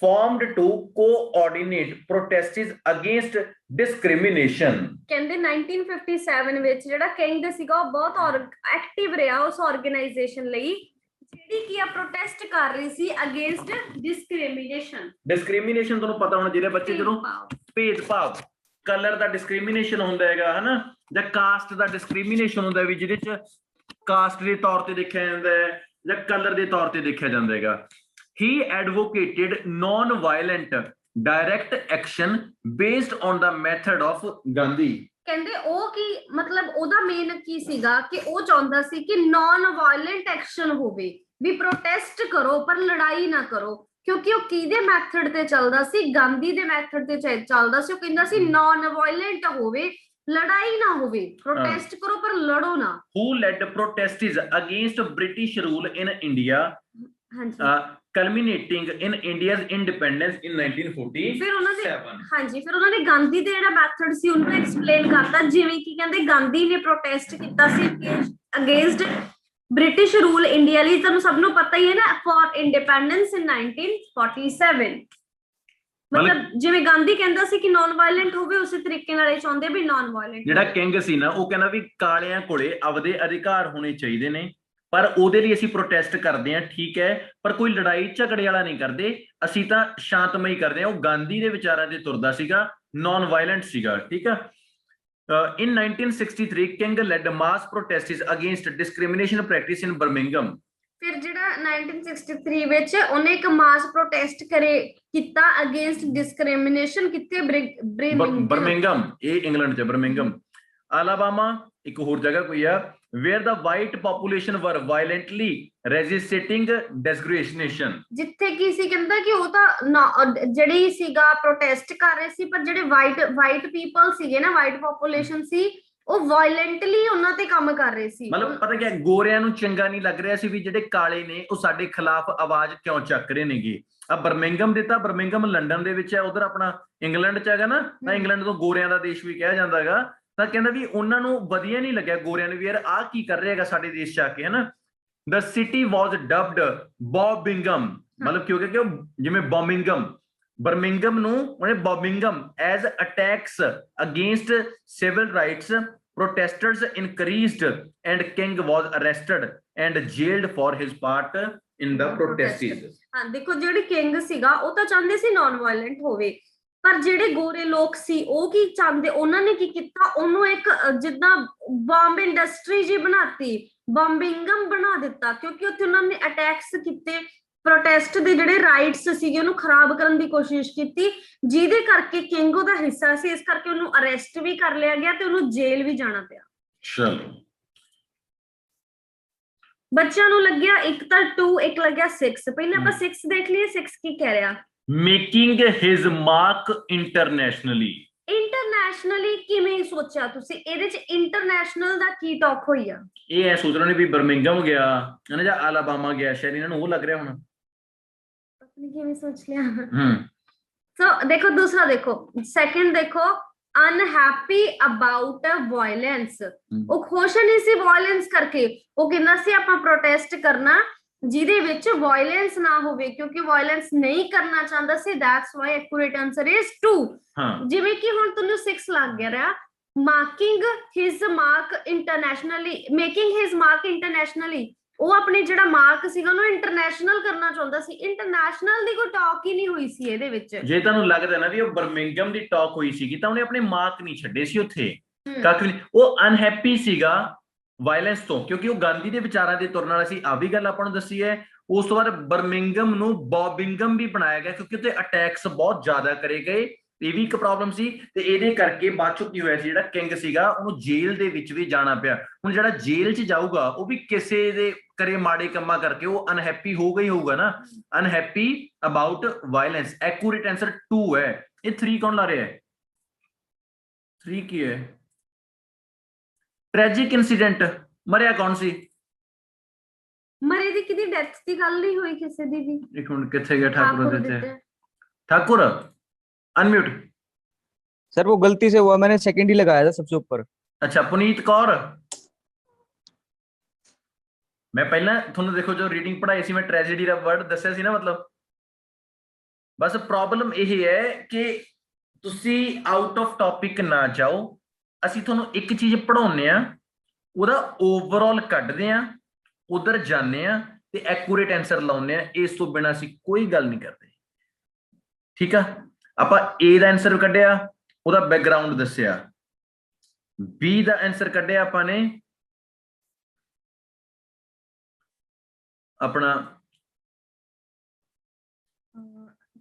formed to coordinate protests against discrimination। ਕਹਿੰਦੇ 1957 ਵਿੱਚ ਜਿਹੜਾ ਕਿੰਗ ਸੀਗਾ ਉਹ ਬਹੁਤ ਐਕਟਿਵ ਰਿਹਾ ਉਸ ਆਰਗੇਨਾਈਜੇਸ਼ਨ ਲਈ, ਜਿਹੜੀ ਕੀ ਆ ਪ੍ਰੋਟੈਸਟ ਕਰ ਰਹੀ ਸੀ ਅਗੇਂਸਟ ਡਿਸਕ੍ਰਿਮੀਨੇਸ਼ਨ। ਡਿਸਕ੍ਰਿਮੀਨੇਸ਼ਨ ਤੁਹਾਨੂੰ ਪਤਾ ਹੋਣਾ, ਜਿਹੜੇ ਬੱਚੇ ਜਦੋਂ ਭੇਦਭਾਵ, ਕਲਰ ਦਾ ਡਿਸਕ੍ਰਿਮੀਨੇਸ਼ਨ ਹੁੰਦਾ ਹੈਗਾ, ਹਨਾ, ਜਾਂ ਕਾਸਟ ਦਾ ਡਿਸਕ੍ਰਿਮੀਨੇਸ਼ਨ ਹੁੰਦਾ ਵੀ ਜਿਹਦੇ ਚ ਕਾਸਟ ਦੇ ਤੌਰ ਤੇ ਦੇਖਿਆ ਜਾਂਦਾ ਹੈ ਜਾਂ ਕਲਰ ਦੇ ਤੌਰ ਤੇ ਦੇਖਿਆ ਜਾਂਦਾ ਹੈਗਾ। He advocated non-violent direct action based on the method of Gandhi। ਕਹਿੰਦੇ ਉਹ ਕੀ ਮਤਲਬ ਉਹਦਾ ਮੇਨ ਕੀ ਸੀਗਾ ਕਿ ਉਹ ਚਾਹੁੰਦਾ ਸੀ ਕਿ ਨਾਨ ਵਾਇਲੈਂਟ ਐਕਸ਼ਨ ਹੋਵੇ, ਵੀ ਪ੍ਰੋਟੈਸਟ ਕਰੋ ਪਰ ਲੜਾਈ ਨਾ ਕਰੋ, ਕਿਉਂਕਿ ਉਹ ਕਿਹਦੇ ਮੈਥਡ ਤੇ ਚੱਲਦਾ ਸੀ, ਗਾਂਧੀ ਦੇ ਮੈਥਡ ਤੇ ਚੱਲਦਾ ਸੀ। ਉਹ ਕਹਿੰਦਾ ਸੀ ਨਾਨ ਵਾਇਲੈਂਟ ਹੋਵੇ, ਲੜਾਈ ਨਾ ਹੋਵੇ, ਪ੍ਰੋਟੈਸਟ ਕਰੋ ਪਰ ਲੜੋ ਨਾ। Who led protests against British rule in India, culminating in India's independence in 1947। ਫਿਰ ਉਹਨਾਂ ਦੇ ਹਾਂਜੀ, ਫਿਰ ਉਹਨਾਂ ਨੇ ਗਾਂਧੀ ਦੇ ਜਿਹੜਾ ਮੈਥਡ ਸੀ ਉਹਨੂੰ ਐਕਸਪਲੇਨ ਕਰਤਾ, ਜਿਵੇਂ ਕਿ ਕਹਿੰਦੇ ਗਾਂਧੀ ਨੇ ਪ੍ਰੋਟੈਸਟ ਕੀਤਾ ਸੀ ਅਗੇਂਸਟ ਬ੍ਰਿਟਿਸ਼ ਰੂਲ ਇੰਡੀਆ ਲਈ। ਤੁਹਾਨੂੰ ਸਭ ਨੂੰ ਪਤਾ ਹੀ ਹੈ ਨਾ, ਫॉर ਇੰਡੀਪੈਂਡੈਂਸ ਇਨ 1947। ਮਤਲਬ ਜਿਵੇਂ ਗਾਂਧੀ ਕਹਿੰਦਾ ਸੀ ਕਿ ਨਾਨ ਵਾਇਲੈਂਟ ਹੋਵੇ, ਉਸੇ ਤਰੀਕੇ ਨਾਲ ਇਹ ਚਾਹੁੰਦੇ ਵੀ ਨਾਨ ਵਾਇਲੈਂਟ। ਜਿਹੜਾ ਕਿੰਗ ਸੀ ਨਾ, ਉਹ ਕਹਿੰਦਾ ਵੀ ਕਾਲਿਆਂ ਕੋਲੇ ਆਪਦੇ ਅਧਿਕਾਰ ਹੋਣੇ ਚਾਹੀਦੇ ਨੇ, ਪਰ ਉਹਦੇ ਲਈ ਅਸੀਂ ਪ੍ਰੋਟੈਸਟ ਕਰਦੇ ਹਾਂ, ਠੀਕ ਹੈ, ਪਰ ਕੋਈ ਲੜਾਈ ਝਗੜੇ ਵਾਲਾ ਨਹੀਂ ਕਰਦੇ, ਅਸੀਂ ਤਾਂ ਸ਼ਾਂਤਮਈ ਕਰਦੇ ਹਾਂ। ਉਹ ਗਾਂਧੀ ਦੇ ਵਿਚਾਰਾਂ ਤੇ ਤੁਰਦਾ ਸੀਗਾ, ਨਾਨ ਵਾਇਲੈਂਟ ਸੀਗਾ, ਠੀਕ ਆ। In 1963 King led mass protests against discrimination practice in Birmingham। ਫਿਰ ਜਿਹੜਾ 1963 ਵਿੱਚ ਉਹਨੇ ਇੱਕ ਮਾਸ ਪ੍ਰੋਟੈਸਟ ਕੀਤਾ ਅਗੇਂਸਟ ਡਿਸਕ੍ਰਿਮੀਨੇਸ਼ਨ, ਕਿੱਥੇ ਬਰਮਿੰਗਮ, ਇਹ ਇੰਗਲੈਂਡ 'ਚ ਬਰਮਿੰਗਮ। ਅਲਾਬਾਮਾ ਇੱਕ ਹੋਰ ਜਗ੍ਹਾ ਕੋਈ ਆ, where the white population were violently resisting discrimination। ਜਿੱਥੇ ਕੀ ਸੀ ਕਹਿੰਦਾ ਕਿ ਉਹ ਤਾਂ ਜਿਹੜੀ ਸੀਗਾ ਪ੍ਰੋਟੈਸਟ ਕਰ ਰਹੇ ਸੀ, ਪਰ ਜਿਹੜੇ ਵਾਈਟ ਪੀਪਲ ਸੀਗੇ ਨਾ, ਵਾਈਟ ਪੋਪੂਲੇਸ਼ਨ ਸੀ, ਉਹ ਵਾਇਲੈਂਟਲੀ ਉਹਨਾਂ ਤੇ ਕੰਮ ਕਰ ਰਹੇ ਸੀ। ਮਤਲਬ ਪਤਾ ਕੀ, ਗੋਰਿਆਂ ਨੂੰ ਚੰਗਾ ਨਹੀਂ ਲੱਗ ਰਿਹਾ ਸੀ ਵੀ ਜਿਹੜੇ ਕਾਲੇ ਨੇ ਉਹ ਸਾਡੇ ਖਿਲਾਫ ਆਵਾਜ਼ ਕਿਉਂ ਚੱਕ ਰਹੇ ਨੇਗੇ। ਆ ਬਰਮਿੰਗਮ ਦਿੱਤਾ, ਬਰਮਿੰਗਮ ਲੰਡਨ ਦੇ ਵਿੱਚ ਹੈ, ਉਧਰ ਆਪਣਾ ਇੰਗਲੈਂਡ 'ਚ ਹੈਗਾ ਨਾ, ਤਾਂ ਇੰਗਲੈਂਡ ਤੋਂ ਗੋਰਿਆਂ ਦਾ ਦੇਸ਼ ਵੀ ਕਿਹਾ ਜਾਂਦਾ ਹੈਗਾ। ਤਾਂ ਕਹਿੰਦਾ ਵੀ ਉਹਨਾਂ ਨੂੰ ਵਧੀਆ ਨਹੀਂ ਲੱਗਿਆ ਗੋਰਿਆਂ ਨੂੰ ਵੀ ਯਾਰ ਆਹ ਕੀ ਕਰ ਰਹੇ ਹੈਗਾ ਸਾਡੇ ਦੇਸ਼ 'ਚ ਆ ਕੇ, ਹਨਾ। The city was dubbed Bombingham, ਮਤਲਬ ਕਿਉਂਕਿ ਉਹ ਜਿਵੇਂ ਬਰਮਿੰਗਮ ਨੂੰ ਉਹਨੇ ਬੋਬਿੰਗਮ as attacks against civil rights protesters increased and King was arrested and jailed for his part in the protests। ਹਾਂ ਦੇਖੋ, ਜਿਹੜੀ ਕਿੰਗ ਸੀਗਾ ਉਹ ਤਾਂ ਚਾਹੁੰਦੇ ਸੀ ਨਾਨ ਵਾਇਲੈਂਟ ਹੋਵੇ, ਪਰ ਜਿਹੜੇ ਗੋਰੇ ਲੋਕ ਸੀ ਉਹ ਕੀ ਚਾਹੁੰਦੇ, ਉਹਨਾਂ ਨੇ ਕੀ ਕੀਤਾ, ਉਹਨੂੰ ਇੱਕ ਜਿੱਦਾਂ ਬੰਬ ਇੰਡਸਟਰੀ ਜੀ ਬਣਾਤੀ, ਬੰਬਿੰਗਮ ਬਣਾ ਦਿੱਤਾ, ਕਿਉਂਕਿ ਉੱਥੇ ਉਹਨਾਂ ਨੇ ਅਟੈਕਸ ਕੀਤੇ, ਪ੍ਰੋਟੈਸਟ ਦੇ ਜਿਹੜੇ ਰਾਈਟਸ ਸੀਗੇ ਉਹਨੂੰ ਖਰਾਬ ਕਰਨ ਦੀ ਕੋਸ਼ਿਸ਼ ਕੀਤੀ, ਜਿਹਦੇ ਕਰਕੇ ਕਿੰਗ ਉਹਦਾ ਹਿੱਸਾ ਸੀ, ਇਸ ਕਰਕੇ ਉਹਨੂੰ ਅਰੈਸਟ ਵੀ ਕਰ ਲਿਆ ਗਿਆ ਤੇ ਉਹਨੂੰ ਜੇਲ੍ਹ ਵੀ ਜਾਣਾ ਪਿਆ। ਚਲੋ ਬੱਚਿਆਂ ਨੂੰ ਲੱਗਿਆ ਇੱਕ ਤਾਂ 2, ਇੱਕ ਲੱਗਿਆ 6। ਪਹਿਲਾਂ ਆਪਾਂ 6 ਦੇਖ ਲਈਏ, 6 ਕੀ ਕਹਿ ਰਿਹਾ। Making his mark internationally. Internationally ਕਿਵੇਂ ਸੋਚਿਆ ਤੁਸੀਂ, ਇਹਦੇ ਚ ਇੰਟਰਨੈਸ਼ਨਲ ਦਾ ਕੀ ਟਾਕ ਹੋਈ ਆ? ਇਹ ਐ ਸੋਚ ਰਹੇ ਨੇ ਵੀ ਬਰਮਿੰਗਮ ਗਿਆ ਹੈ ਨਾ ਜਾਂ ਅਲਾਬਾਮਾ ਗਿਆ, ਸ਼ਾਇਦ ਇਹਨਾਂ ਨੂੰ ਉਹ ਲੱਗ ਰਿਹਾ ਹੋਣਾ, ਪਤਾ ਨਹੀਂ ਕਿਵੇਂ ਸੋਚ ਲਿਆ। ਸੋ ਦੇਖੋ ਦੂਸਰਾ, ਦੇਖੋ ਸੈਕਿੰਡ, ਦੇਖੋ ਅਨਹੈਪੀ ਅਬਾਊਟ ਵਾਇਲੈਂਸ। ਉਹ ਖੁਸ਼ ਨਹੀਂ ਸੀ ਵਾਇਲੈਂਸ ਕਰਕੇ, ਉਹ ਕਹਿੰਦਾ ਸੀ ਆਪਾਂ ਪ੍ਰੋਟੈਸਟ ਕਰਨਾ ਜਿਹਦੇ ਵਿੱਚ ਵਾਇਲੈਂਸ ਨਾ ਹੋਵੇ, ਕਿਉਂਕਿ ਵਾਇਲੈਂਸ ਨਹੀਂ ਕਰਨਾ ਚਾਹੁੰਦਾ ਸੀ। That's why accurate answer is 2। ਜਿਵੇਂ ਕਿ ਹੁਣ ਤੁਹਾਨੂੰ 6 ਲੱਗ ਗਿਆ ਰਿਹਾ, marking his mark internationally, making his mark internationally, ਉਹ ਆਪਣੇ ਜਿਹੜਾ ਮਾਰਕ ਸੀਗਾ ਉਹਨੂੰ ਇੰਟਰਨੈਸ਼ਨਲ ਕਰਨਾ ਚਾਹੁੰਦਾ ਸੀ। ਇੰਟਰਨੈਸ਼ਨਲ ਦੀ ਕੋਈ ਟਾਕ ਹੀ ਨਹੀਂ ਹੋਈ ਸੀ ਇਹਦੇ ਵਿੱਚ। ਜੇ ਤੁਹਾਨੂੰ ਲੱਗਦਾ ਨਾ ਵੀ ਉਹ ਬਰਮਿੰਗਮ ਦੀ ਟਾਕ ਹੋਈ ਸੀਗੀ ਤਾਂ ਉਹਨੇ ਆਪਣੇ ਮਾਰਕ ਨਹੀਂ ਛੱਡੇ ਸੀ ਉੱਥੇ, ਕੱਖ ਨਹੀਂ। ਉਹ ਅਨਹੈਪੀ ਸੀਗਾ ਵਾਇਲੈਂਸ ਤੋਂ, ਕਿਉਂਕਿ ਉਹ ਗਾਂਧੀ ਦੇ ਵਿਚਾਰਾਂ ਦੇ ਤੁਰਨ ਵਾਲਾ ਸੀ। ਆ ਵੀ ਗੱਲ ਆਪਾਂ ਨੂੰ ਦੱਸੀ ਹੈ, ਉਸ ਤੋਂ ਬਾਅਦ ਬਰਮਿੰਗਮ ਨੂੰ ਬੌਬਿੰਗਮ ਵੀ ਬਣਾਇਆ ਗਿਆ ਕਿਉਂਕਿ ਉੱਥੇ ਅਟੈਕਸ ਬਹੁਤ ਜ਼ਿਆਦਾ ਕਰੇ ਗਏ, ਇਹ ਵੀ ਇੱਕ ਪ੍ਰੋਬਲਮ ਸੀ। ਤੇ ਇਹਦੇ ਕਰਕੇ ਬਾਅਦ ਚੋਂ ਕੀ ਹੋਇਆ ਸੀ, ਜਿਹੜਾ ਕਿੰਗ ਸੀਗਾ ਉਹਨੂੰ ਜੇਲ੍ਹ ਦੇ ਵਿੱਚ ਵੀ ਜਾਣਾ ਪਿਆ। ਹੁਣ ਜਿਹੜਾ ਜੇਲ੍ਹ 'ਚ ਜਾਊਗਾ ਉਹ ਵੀ ਕਿਸੇ ਦੇ ਕਰੇ ਮਾੜੇ ਕੰਮਾਂ ਕਰਕੇ ਉਹ ਅਨਹੈਪੀ ਹੋ ਗਈ ਹੋਊਗਾ ਨਾ, unhappy about violence. Accurate answer 2 ਹੈ। ਇਹ 3 ਕੌਣ ਲਾ ਰਿਹਾ ਹੈ? 3 ਕੀ ਹੈ? ਟ੍ਰੈਜਿਕ ਇਨਸੀਡੈਂਟ, ਮਰਿਆ ਕੌਣ ਸੀ? ਮਰੇ ਦੀ ਕਿਹਦੀ ਡੈਥ ਦੀ ਗੱਲ ਨਹੀਂ ਹੋਈ ਕਿਸੇ ਦੀ ਵੀ। ਇੱਕ ਮਿੰਟ, ਕਿੱਥੇ ਗਿਆ ठाकुर ठाकुर ਦਿੱਤੇ? ਦਿੱਤੇ। ठाकुर अनम्यूट। सर वो गलती से हुआ, मैंने सेकंड ही लगाया था सबसे ऊपर। अच्छा पुनीत कौर, मैं पहला थोड़ा देखो जो रीडिंग पढ़ाई सी मैं ट्रेजेडी का वर्ड दस्या सी ना, मतलब बस प्रॉब्लम यही है कि तुसी आउट ऑफ टॉपिक ना जाओ। ਅਸੀਂ ਤੁਹਾਨੂੰ ਇੱਕ ਚੀਜ਼ ਪੜਾਉਂਦੇ ਆ, ਉਹਦਾ ਓਵਰਆਲ ਕੱਢਦੇ ਆ, ਉਧਰ ਜਾਂਦੇ ਆ ਤੇ ਐਕੂਰੇਟ ਆਨਸਰ ਲਾਉਂਦੇ ਆ। ਇਸ ਤੋਂ ਬਿਨਾਂ ਅਸੀਂ ਕੋਈ ਗੱਲ ਨਹੀਂ ਕਰਦੇ, ਠੀਕ ਆ। ਆਪਾਂ A ਦਾ ਆਨਸਰ ਕੱਢਿਆ, ਉਹਦਾ ਬੈਕਗ੍ਰਾਉਂਡ ਦੱਸਿਆ। B ਦਾ ਆਨਸਰ ਕੱਢਿਆ ਆਪਾਂ ਨੇ ਆਪਣਾ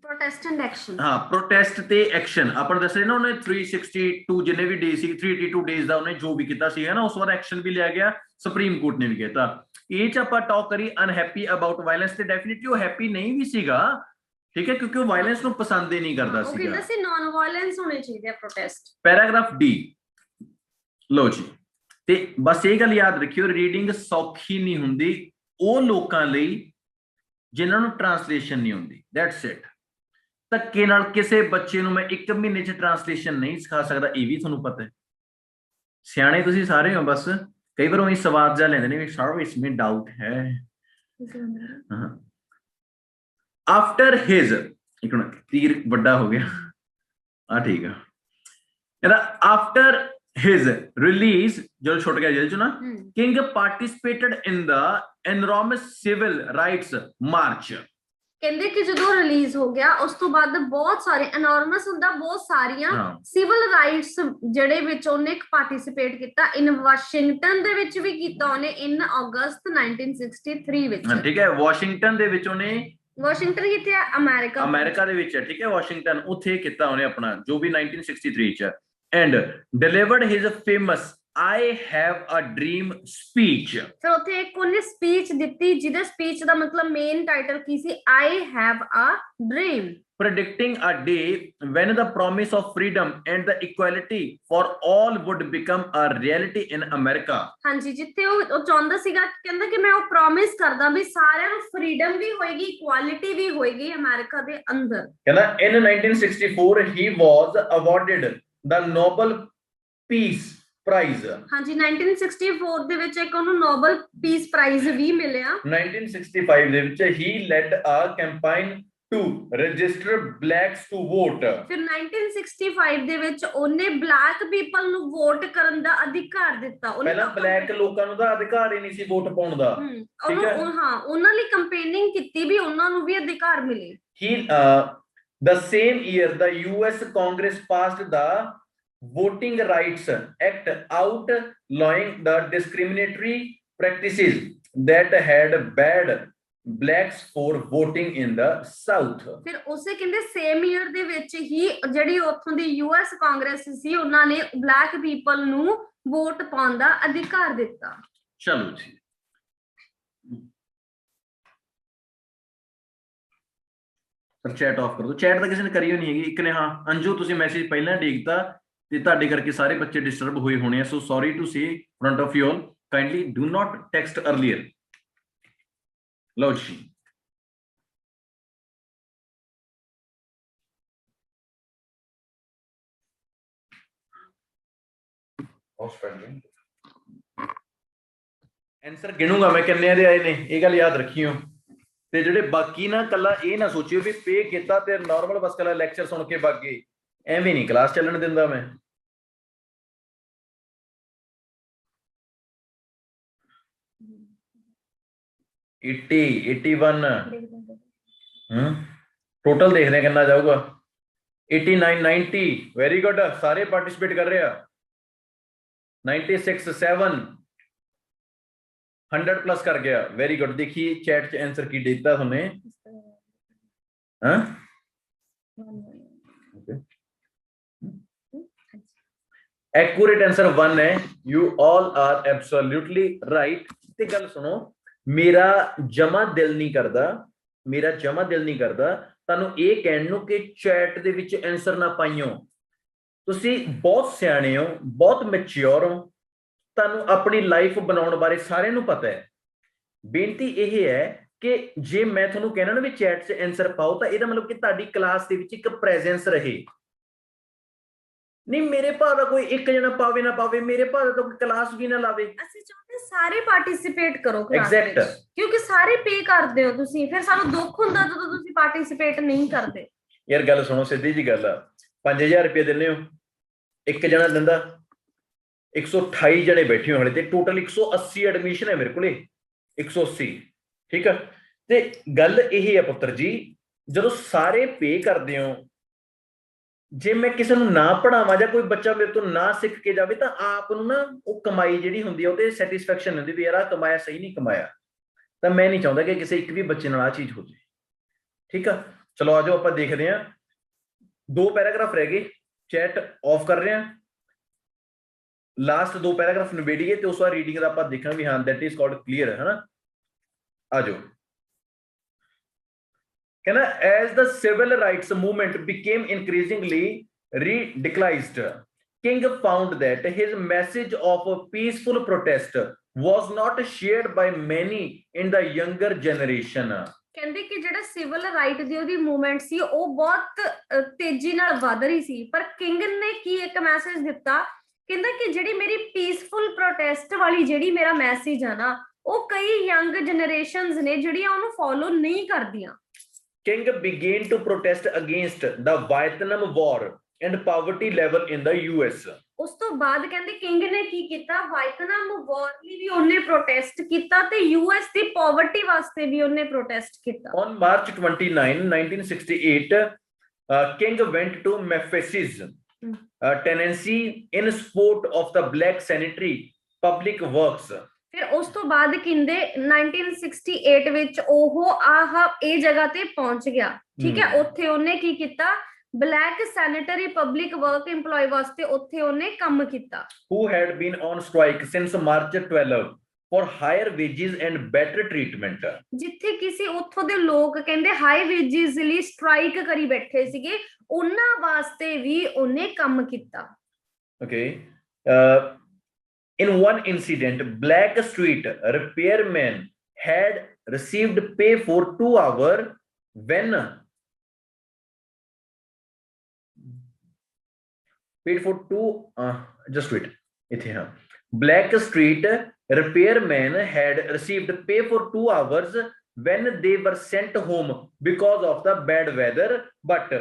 ਪ੍ਰੋਟੈਸਟ ਐਂਡ ਐਕਸ਼ਨ। ਹਾਂ, ਪ੍ਰੋਟੈਸਟ ਤੇ ਐਕਸ਼ਨ ਆਪਾਂ ਦੱਸਿਆ ਨਾ। ਉਹਨੇ 362 ਜਿੰਨੇ ਵੀ ਡੇ ਸੀ, 382 ਡੇਜ਼ ਦਾ ਉਹਨੇ ਜੋ ਵੀ ਕੀਤਾ ਸੀਗਾ ਨਾ, ਉਸ ਵਾਰ ਐਕਸ਼ਨ ਵੀ ਲਿਆ ਗਿਆ, ਸੁਪਰੀਮ ਕੋਰਟ ਨੇ ਵੀ ਕੀਤਾ। ਇਹ ਚ ਆਪਾਂ ਟਾਕ ਕਰੀ ਅਨਹੈਪੀ ਅਬਾਊਟ ਵਾਇਲੈਂਸ, ਤੇ ਡੈਫੀਨਿਟਲੀ ਉਹ ਹੈਪੀ ਨਹੀਂ ਵੀ ਸੀਗਾ, ਠੀਕ ਹੈ, ਕਿਉਂਕਿ ਉਹ ਵਾਇਲੈਂਸ ਨੂੰ ਪਸੰਦ ਹੀ ਨਹੀਂ ਕਰਦਾ ਉਹ ਕਹਿੰਦਾ ਸੀਗਾ। ਸੀ ਨਾਨ ਵਾਇਲੈਂਸ ਹੋਣੇ ਚਾਹੀਦੇ ਆ ਪ੍ਰੋਟੈਸਟ। ਪੈਰਾਗ੍ਰਾਫ D ਲਓ ਜੀ, ਤੇ ਬਸ ਇਹ ਗੱਲ ਯਾਦ ਰੱਖਿਓ, ਰੀਡਿੰਗ ਸੌਖੀ ਨਹੀਂ ਹੁੰਦੀ ਉਹ ਲੋਕਾਂ ਲਈ ਜਿਨ੍ਹਾਂ ਨੂੰ ਟ੍ਰਾਂਸਲੇਸ਼ਨ ਨਹੀਂ ਹੁੰਦੀ। That's it. ਧੱਕੇ ਨਾਲ ਕਿਸੇ ਬੱਚੇ ਨੂੰ ਮੈਂ 1 ਮਹੀਨੇ 'ਚ ਟ੍ਰਾਂਸਲੇਸ਼ਨ ਨਹੀਂ ਸਿਖਾ ਸਕਦਾ, ਇਹ ਵੀ ਤੁਹਾਨੂੰ ਪਤਾ ਹੈ। ਸਿਆਣੇ ਤੁਸੀਂ ਸਾਰੇ ਹੋ, ਬਸ ਕਈ ਵਾਰ ਉਹੀ ਸਵਾਦ ਜਾ ਲੈਂਦੇ ਨੇ ਵੀ ਸਰ ਇਸ ਵਿੱਚ ਡਾਊਟ ਹੈ। ਆਫਟਰ ਹਿਜ਼, ਇੱਕ ਮਿੰਟ ਤੀਰ ਵੱਡਾ ਹੋ ਗਿਆ ਆ, ਠੀਕ ਆ। ਇਹਦਾ ਆਫਟਰ ਹਿਜ਼ ਰਿਲੀਜ਼, ਜਦੋਂ ਛੁੱਟ ਗਿਆ ਜੇਲ੍ਹ 'ਚੋਂ ਨਾ, ਕਿੰਗ ਪਾਰਟਿਸਿਪੇਟਡ ਇਨ ਦਾ ਐਨਰੋਮਸ ਸਿਵਲ ਰਾਈਟਸ ਮਾਰਚ। ਕਹਿੰਦੇ ਕਿ ਜਦੋਂ ਰਿਲੀਜ਼ ਹੋ ਗਿਆ ਉਸ ਤੋਂ ਬਾਅਦ ਬਹੁਤ ਸਾਰੇ ਐਨੋਰਮਸ ਹੁੰਦਾ, ਬਹੁਤ ਸਾਰੀਆਂ ਸਿਵਲ ਰਾਈਟਸ ਜਿਹੜੇ ਵਿੱਚ ਉਹਨੇ ਪਾਰਟਿਸਿਪੇਟ ਕੀਤਾ। ਇਨ ਵਾਸ਼ਿੰਗਟਨ ਦੇ ਵਿੱਚ ਵੀ ਕੀਤਾ ਉਹਨੇ, ਇਨ ਅਗਸਤ 1963 ਵਿੱਚ, ਠੀਕ ਹੈ। ਵਾਸ਼ਿੰਗਟਨ ਦੇ ਵਿੱਚ ਉਹਨੇ, ਵਾਸ਼ਿੰਗਟਨ ਕਿੱਥੇ ਆ? ਅਮਰੀਕਾ, ਅਮਰੀਕਾ ਦੇ ਵਿੱਚ ਹੈ, ਠੀਕ ਹੈ। ਵਾਸ਼ਿੰਗਟਨ ਉੱਥੇ ਕੀਤਾ ਉਹਨੇ ਆਪਣਾ ਜੋ ਵੀ 1963 ਚ। And delivered his famous I have a dream speech। ਫਿਰ ਉੱਥੇ ਇੱਕ ਉਹਨੇ ਸਪੀਚ ਦਿੱਤੀ ਜਿਹਦੇ ਸਪੀਚ ਦਾ ਮਤਲਬ main title Ki C? I have a dream। Predicting a day when the promise of freedom and the equality for all would become a reality in America। ਹਾਂਜੀ, ਜਿੱਥੇ ਉਹ ਚਾਹੁੰਦਾ ਸੀਗਾ, ਕਹਿੰਦਾ ਕਿ ਮੈਂ ਉਹ ਪ੍ਰੋਮਿਸ ਕਰਦਾ ਵੀ ਸਾਰਿਆਂ ਨੂੰ ਫਰੀडम ਵੀ ਹੋਏਗੀ, ਇਕੁਆਲਿਟੀ ਵੀ ਹੋਏਗੀ ਅਮਰੀਕਾ ਦੇ ਅੰਦਰ। ਕਹਿੰਦਾ in 1964 he was awarded the Nobel Peace prize. ਹਾਂਜੀ, 1964 ਦੇ ਵਿੱਚ ਇੱਕ ਉਹਨੂੰ ਨੋਬਲ ਪੀਸ ਪ੍ਰਾਈਜ਼ ਵੀ ਮਿਲਿਆ। 1965 ਦੇ ਵਿੱਚ he led a campaign to register blacks to vote। ਫਿਰ 1965 ਦੇ ਵਿੱਚ ਉਹਨੇ ਬਲੈਕ ਪੀਪਲ ਨੂੰ ਵੋਟ ਕਰਨ ਦਾ ਅਧਿਕਾਰ ਦਿੱਤਾ। ਪਹਿਲਾਂ ਬਲੈਕ ਲੋਕਾਂ ਨੂੰ ਤਾਂ ਅਧਿਕਾਰ ਹੀ ਨਹੀਂ ਸੀ ਵੋਟ ਪਾਉਣ ਦਾ, ਠੀਕ ਹੈ। ਹਾਂ, ਉਹਨਾਂ ਲਈ ਕੰਪੇਨਿੰਗ ਕੀਤੀ ਵੀ ਉਹਨਾਂ ਨੂੰ ਵੀ ਅਧਿਕਾਰ ਮਿਲੇ। He the same year the US Congress passed the Voting Rights Act outlawing the discriminatory practices that had banned blacks for voting in the South। ਫਿਰ ਉਸੇ ਕਹਿੰਦੇ ਸੇਮ ਈਅਰ ਦੇ ਵਿੱਚ ਹੀ ਜਿਹੜੀ ਉੱਥੋਂ ਦੀ US ਕਾਂਗਰਸ ਸੀ, ਉਹਨਾਂ ਨੇ ਬਲੈਕ ਪੀਪਲ ਨੂੰ ਵੋਟ ਪਾਉਣ ਦਾ ਅਧਿਕਾਰ ਦਿੱਤਾ। ਚਲੋ ਜੀ, ਸਰ ਚੈਟ ਆਫ ਕਰ ਦੋ। ਚੈਟ ਤਾਂ ਕਿਸੇ ਨੇ ਕਰੀ ਨਹੀਂ ਹੈਗੀ, ਇੱਕ ਨੇ ਹਾਂ ਅੰਜੂ ਤੁਸੀਂ ਮੈਸੇਜ ਪਹਿਲਾਂ ਦੇਖਤਾ ਤੇ ਤੁਹਾਡੇ ਕਰਕੇ ਸਾਰੇ ਬੱਚੇ ਡਿਸਟਰਬ ਹੋਏ ਹੋਣੇ ਆ। So sorry to say front of you all, kindly do not text earlier. ਲਓ ਜੀ, ਆਨਸਰ ਗਿਣੂਗਾ ਮੈਂ ਕਿੰਨੇ ਦੇ ਆਏ ਨੇ, ਇਹ ਗੱਲ ਯਾਦ ਰੱਖਿਓ। ਤੇ ਜਿਹੜੇ ਬਾਕੀ ਨਾ ਕੱਲਾ ਇਹ ਨਾ ਸੋਚਿਓ ਵੀ ਪੇ ਕੀਤਾ ਤੇ ਨਾਰਮਲ ਬਸ ਕੱਲਾ ਲੈਕਚਰ ਸੁਣ ਕੇ ਬਾਕੀ, ਐਵੇਂ ਨਹੀਂ ਕਲਾਸ ਚੱਲਣ ਦਿੰਦਾ ਮੈਂ। एटी 81 टोटल देखते हैं कितना जाऊगा। 89 90 वेरी गुड, सारे पार्टिसिपेट कर रहे हैं। 96 7 100 प्लस कर गया, वेरी गुड। देखिए चैट च आंसर की देता तुमने, हाँ एक्यूरेट आंसर 1 है। You all are absolutely right. ते गल सुनो, मेरा जमा दिल नहीं करदा, मेरा जमा दिल नहीं करदा ਤੁਹਾਨੂੰ ਇਹ ਕਹਿਣ ਨੂੰ ਕਿ ਚੈਟ ਦੇ ਵਿੱਚ ਆਨਸਰ ਨਾ ਪਾਈਓ। ਤੁਸੀਂ ਬਹੁਤ ਸਿਆਣੇ ਹੋ, ਬਹੁਤ ਮੈਚੁਰ ਹੋ, ਤੁਹਾਨੂੰ ਆਪਣੀ ਲਾਈਫ ਬਣਾਉਣ ਬਾਰੇ ਸਾਰਿਆਂ ਨੂੰ ਪਤਾ ਹੈ। ਬੇਨਤੀ ਇਹ ਹੈ ਕਿ ਜੇ ਮੈਂ ਤੁਹਾਨੂੰ ਕਹਿਣਾ ਨਾ ਵੀ ਚੈਟ 'ਚ ਆਨਸਰ ਪਾਓ, ਤਾਂ ਇਹਦਾ ਮਤਲਬ ਕਿ ਤੁਹਾਡੀ ਕਲਾਸ ਦੇ ਵਿੱਚ ਇੱਕ ਪ੍ਰੈਜ਼ੈਂਸ ਰਹੇ। ਨਹੀਂ ਮੇਰੇ ਭਾ ਦਾ ਕੋਈ ਇੱਕ ਜਣਾ ਪਾਵੇ ਨਾ ਪਾਵੇ, ਮੇਰੇ ਭਾ ਦਾ ਤਾਂ ਕਲਾਸ ਵੀ ਨਾ ਲਾਵੇ। ਅਸੀਂ ਚਾਹੁੰਦੇ ਸਾਰੇ ਪਾਰਟਿਸਿਪੇਟ ਕਰੋ ਕਲਾਸ Exact. ਵਿੱਚ, ਕਿਉਂਕਿ ਸਾਰੇ ਪੇ ਕਰਦੇ ਹੋ ਤੁਸੀਂ, ਫਿਰ ਸਾਨੂੰ ਦੁੱਖ ਹੁੰਦਾ ਜਦੋਂ ਤੁਸੀਂ ਪਾਰਟਿਸਿਪੇਟ ਨਹੀਂ ਕਰਦੇ। ਯਾਰ ਗੱਲ ਸੁਣੋ, ਸਿੱਧੀ ਜੀ ਗੱਲ ਆ, 5000 ਰੁਪਏ ਦਿੰਦੇ ਹੋ, ਇੱਕ ਜਣਾ ਦਿੰਦਾ, 128 ਜਣੇ ਬੈਠੇ ਹੋ ਹਲੇ, ਤੇ ਟੋਟਲ 180 ਐਡਮਿਸ਼ਨ ਹੈ ਮੇਰੇ ਕੋਲੇ, 180। ਠੀਕ ਆ, ਤੇ ਗੱਲ ਇਹ ਆ ਪੁੱਤਰ ਜੀ, ਜਦੋਂ ਸਾਰੇ ਪੇ ਕਰਦੇ ਹੋ, ਜੇ ਮੈਂ ਕਿਸੇ ਨੂੰ ਨਾ ਪੜਾਵਾਂ ਜਾਂ ਕੋਈ ਬੱਚਾ ਮੇਰੇ ਤੋਂ ਨਾ ਸਿੱਖ ਕੇ ਜਾਵੇ, ਤਾਂ ਆਪ ਨੂੰ ਨਾ ਉਹ ਕਮਾਈ ਜਿਹੜੀ ਹੁੰਦੀ ਆ ਉਹਦੇ ਸੈਟੀਸਫੈਕਸ਼ਨ ਹੁੰਦੀ ਵੀ ਯਾਰ ਆ ਕਮਾਇਆ ਸਹੀ ਨਹੀਂ ਕਮਾਇਆ। ਤਾਂ ਮੈਂ ਨਹੀਂ ਚਾਹੁੰਦਾ ਕਿ ਕਿਸੇ ਇੱਕ ਵੀ ਬੱਚੇ ਨਾਲ ਆ ਚੀਜ਼ ਹੋ ਜਾਵੇ। ਠੀਕ ਆ, ਚਲੋ ਆਜੋ ਆਪਾਂ ਦੇਖਦੇ ਹਾਂ। 2 ਪੈਰਾਗ੍ਰਾਫ ਰਹਿ ਗਏ, ਚੈਟ ਆਫ ਕਰ ਰਹੇ ਹਾਂ, ਲਾਸਟ 2 ਪੈਰਾਗ੍ਰਾਫ ਨਿਬੇੜੀਏ ਤੇ ਉਸ ਵਾਰ ਰੀਡਿੰਗ ਦਾ ਆਪਾਂ ਦੇਖਾਂਗੇ ਵੀ ਹਾਂ ਦੈਟ ਇਜ਼ ਕਾਲਡ ਕਲੀਅਰ ਹੈ ਨਾ। ਆਜੋ। ਕਹਿੰਦਾ as the civil rights movement became increasingly radicalized, King found that his message of peaceful protest was not shared by many in the younger generation. ਕਹਿੰਦੇ ਕਿ ਜਿਹੜਾ ਸਿਵਲ ਰਾਈਟ ਦੀ ਉਹਦੀ movement ਸੀ ਉਹ ਬਹੁਤ ਤੇਜ਼ੀ ਨਾਲ ਵਧ ਰਹੀ ਸੀ, ਪਰ ਕਿੰਗ ਨੇ ਕੀ ਇੱਕ ਮੈਸੇਜ ਦਿੱਤਾ, ਕਹਿੰਦਾ ਕਿ ਜਿਹੜੀ ਮੇਰੀ ਪੀਸਫੁਲ ਪ੍ਰੋਟੈਸਟ ਵਾਲੀ ਜਿਹੜੀ ਮੇਰਾ ਮੈਸੇਜ ਆ ਨਾ, ਉਹ ਕਈ ਯੰਗ ਜਨਰੇਸ਼ਨਸ ਨੇ ਜਿਹੜੀਆਂ ਉਹਨੂੰ ਫੋਲੋ ਨਹੀਂ ਕਰਦੀਆਂ। King began to protest against the Vietnam War and poverty level in the US. ਉਸ ਤੋਂ ਬਾਅਦ ਕਹਿੰਦੇ ਕਿੰਗ ਨੇ ਕੀ ਕੀਤਾ, ਵਾਇਤਨਾਮ ਵਾਰ ਲਈ ਵੀ ਉਹਨੇ ਪ੍ਰੋਟੈਸਟ ਕੀਤਾ ਤੇ ਯੂਐਸ ਦੀ ਪਾਵਰਟੀ ਵਾਸਤੇ ਵੀ ਉਹਨੇ ਪ੍ਰੋਟੈਸਟ ਕੀਤਾ। On March 29, 1968, King went to Memphis, Tennessee in support of the Black Sanitary Public Works. ਫਿਰ ਉਸ ਤੋਂ ਬਾਅਦ ਕਹਿੰਦੇ 1968 ਵਿੱਚ ਉਹ ਇਹ ਜਗ੍ਹਾ ਤੇ ਪਹੁੰਚ ਗਿਆ। ਠੀਕ ਹੈ, ਉੱਥੇ ਉਹਨੇ ਕੀ ਕੀਤਾ, black sanitary public work EMPLOYE ਵਾਸਤੇ ਉੱਥੇ ਉਹਨੇ ਕੰਮ ਕੀਤਾ। Who had been on strike since March 12 for higher wages and better treatment. ਜਿੱਥੇ ਕਿਸੇ ਉੱਥੋਂ ਦੇ ਲੋਕ ਕਹਿੰਦੇ ਹਾਈ ਵੇਜਿਸ ਲਈ ਸਟ੍ਰਾਈਕ ਕਰੀ ਬੈਠੇ ਸੀਗੇ, ਉਹਨਾਂ ਵਾਸਤੇ ਵੀ ਉਹਨੇ ਕੰਮ ਕੀਤਾ। Okay. In one incident, Black Street repairman had received pay for 2 hours when paid for 2 just wait ithe ha Black Street repairman had received pay for 2 hours when they were sent home because of the bad weather, but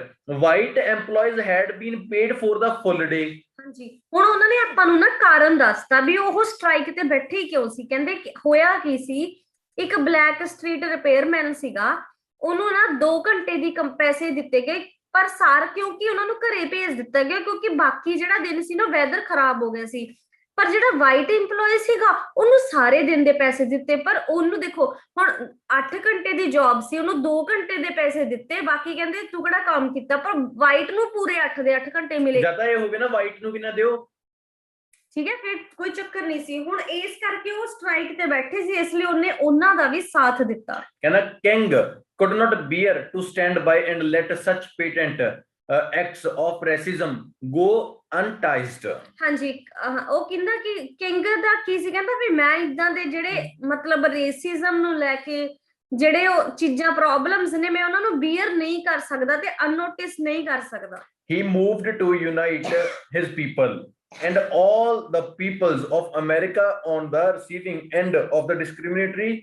white employees had been paid for the full day. ਹਾਂਜੀ, ਹੁਣ ਉਹਨਾਂ ਨੇ ਆਪਾਂ ਨੂੰ ਨਾ ਕਾਰਨ ਦੱਸਤਾ ਵੀ ਉਹ ਸਟ੍ਰਾਈਕ ਤੇ ਬੈਠੇ ਕਿਉਂ ਸੀ। ਕਹਿੰਦੇ ਹੋਇਆ ਕੀ ਸੀ, ਇੱਕ ਬਲੈਕ ਸਟਰੀਟ ਰਿਪੇਅਰਮੈਨ ਸੀਗਾ, ਉਹਨੂੰ ਨਾ 2 ਘੰਟੇ ਦੀ ਪੈਸੇ ਦਿੱਤੇ ਗਏ, ਪਰ ਕਿਉਂਕਿ ਉਹਨਾਂ ਨੂੰ ਘਰੇ ਭੇਜ ਦਿੱਤਾ ਗਿਆ ਕਿਉਂਕਿ ਬਾਕੀ ਜਿਹੜਾ ਦਿਨ ਸੀ ਨਾ ਵੈਦਰ ਖਰਾਬ ਹੋ ਗਿਆ ਸੀ। ਪਰ ਜਿਹੜਾ ਵਾਈਟ EMPLOYE ਸੀਗਾ ਉਹਨੂੰ ਸਾਰੇ ਦਿਨ ਦੇ ਪੈਸੇ ਦਿੱਤੇ, ਪਰ ਉਹਨੂੰ ਦੇਖੋ ਹੁਣ 8 ਘੰਟੇ ਦੀ ਜੌਬ ਸੀ, ਉਹਨੂੰ 2 ਘੰਟੇ ਦੇ ਪੈਸੇ ਦਿੱਤੇ, ਬਾਕੀ ਕਹਿੰਦੇ ਤੂੰ ਕਿਹੜਾ ਕੰਮ ਕੀਤਾ, ਪਰ ਵਾਈਟ ਨੂੰ ਪੂਰੇ 8 ਦੇ 8 ਘੰਟੇ ਮਿਲੇ। ਜਿਆਦਾ ਇਹ ਹੋਵੇ ਨਾ ਵਾਈਟ ਨੂੰ ਵੀ ਨਾ ਦਿਓ, ਠੀਕ ਹੈ, ਫਿਰ ਕੋਈ ਚੱਕਰ ਨਹੀਂ ਸੀ। ਹੁਣ ਇਸ ਕਰਕੇ ਉਹ ਸਟ੍ਰਾਈਕ ਤੇ ਬੈਠੇ ਸੀ, ਇਸ ਲਈ ਉਹਨੇ ਉਹਨਾਂ ਦਾ ਵੀ ਸਾਥ ਦਿੱਤਾ। ਕਹਿੰਦਾ King could not bear to stand by and let such patent acts of racism go unticed. ਹਾਂਜੀ, ਉਹ ਕਹਿੰਦਾ ਕਿ ਕਿੰਗ ਦਾ ਕੀ ਸੀ, ਕਹਿੰਦਾ ਵੀ ਮੈਂ ਇਦਾਂ ਦੇ ਜਿਹੜੇ ਮਤਲਬ ਰੇਸਿਜ਼ਮ ਨੂੰ ਲੈ ਕੇ ਜਿਹੜੇ ਉਹ ਚੀਜ਼ਾਂ ਪ੍ਰੋਬਲਮਸ ਨੇ, ਮੈਂ ਉਹਨਾਂ ਨੂੰ ਬੀਅਰ ਨਹੀਂ ਕਰ ਸਕਦਾ ਤੇ ਅਨਨੋਟਿਸ ਨਹੀਂ ਕਰ ਸਕਦਾ। He moved to unite his people and all the peoples of America on the receiving end of the discriminatory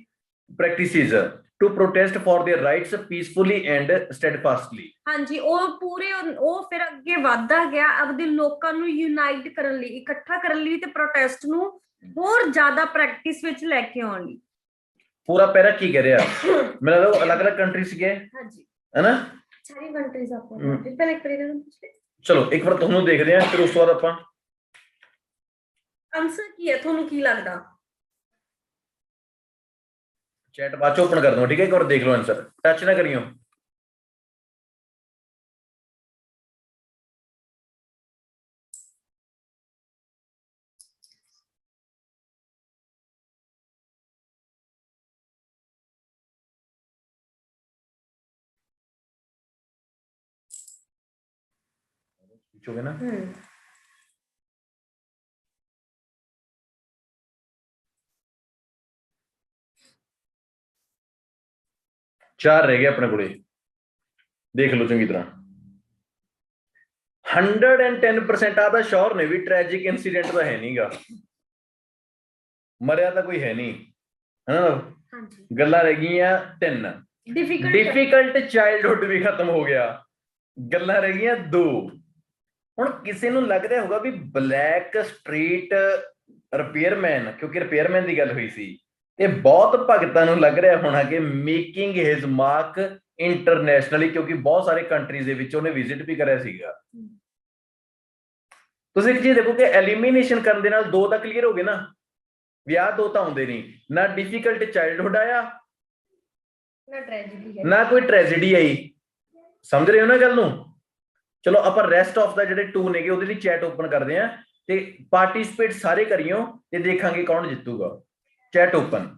practices to protest for their rights peacefully and steadfastly. ਹਾਂਜੀ, ਉਹ ਫਿਰ ਅੱਗੇ ਵਧਦਾ ਗਿਆ ਆਪਦੇ ਲੋਕਾਂ ਨੂੰ ਯੂਨਾਈਟ ਕਰਨ ਲਈ, ਇਕੱਠਾ ਕਰਨ ਲਈ ਤੇ ਪ੍ਰੋਟੈਸਟ ਨੂੰ ਹੋਰ ਜ਼ਿਆਦਾ ਪ੍ਰੈਕਟਿਸ ਵਿੱਚ ਲੈ ਕੇ ਆਉਣ ਲਈ। ਪੂਰਾ ਪੈਰਾ ਕੀ ਕਹਿ ਰਿਹਾ, ਮੈਨੂੰ ਲੱਗਦਾ ਅਲੱਗ-ਅਲੱਗ ਕੰਟਰੀ ਸੀਗੇ, ਹਾਂਜੀ ਹੈ ਨਾ, ਸਾਰੀ ਕੰਟਰੀਜ਼ ਆਪਾਂ ਪਹਿਲਾਂ ਇੱਕ ਵਾਰੀ ਚਲੋ ਇੱਕ ਵਾਰ ਤੁਹਾਨੂੰ ਦੇਖਦੇ ਹਾਂ, ਫਿਰ ਉਸ ਤੋਂ ਬਾਅਦ ਆਪਾਂ ਆਨਸਰ ਕੀ ਹੈ, ਤੁਹਾਨੂੰ ਕੀ ਲੱਗਦਾ? चैट बाद च ओपन कर दूंगा, ठीक है? एक बार देख लो आंसर, टच ना करियो। पूछोगे ना? चार रह गए अपने को, देख लो चंगी तरह। 110% आता श्योर ने भी ट्रैजिक इंसीडेंट तो है नहीं गा, मरिया तो कोई है नहीं, है ना? गल्लां रह गई 3। डिफिकल्ट चाइल्डहुड भी खत्म हो गया, गल्लां रह गई 2। हुण किसी नूं लग रहा होगा भी ब्लैक स्ट्रीट रिपेयरमैन, क्योंकि रिपेयरमैन की गल हुई सी, ते बहुत भगतां नूं लग रहा होना कि मेकिंग हिज मार्क इंटरनेशनली, क्योंकि बहुत सारे कंट्रीज दे विच उहने विजिट भी करिया सीगा। तुसीं एक चीज देखो कि एलिमिनेशन करन दे नाल 2 तां क्लीयर हो गए ना, विआह 2 तां आउंदे नहीं ना, डिफिकल्ट चाइल्डहुड आया ना कोई ट्रेजेडी आई। समझ रहे हो ना गल नूं? चलो ਆਪਾਂ ਰੈਸਟ ਆਫ ਦਾ ਜਿਹੜੇ 2 ਨੇਗੇ ਉਹਦੇ ਲਈ ਚੈਟ ਓਪਨ ਕਰਦੇ ਆ ਤੇ ਪਾਰਟਿਸਿਪੇਟ ਸਾਰੇ ਕਰਿਓ ਤੇ ਦੇਖਾਂਗੇ ਕੌਣ ਜਿੱਤੂਗਾ। Chat open.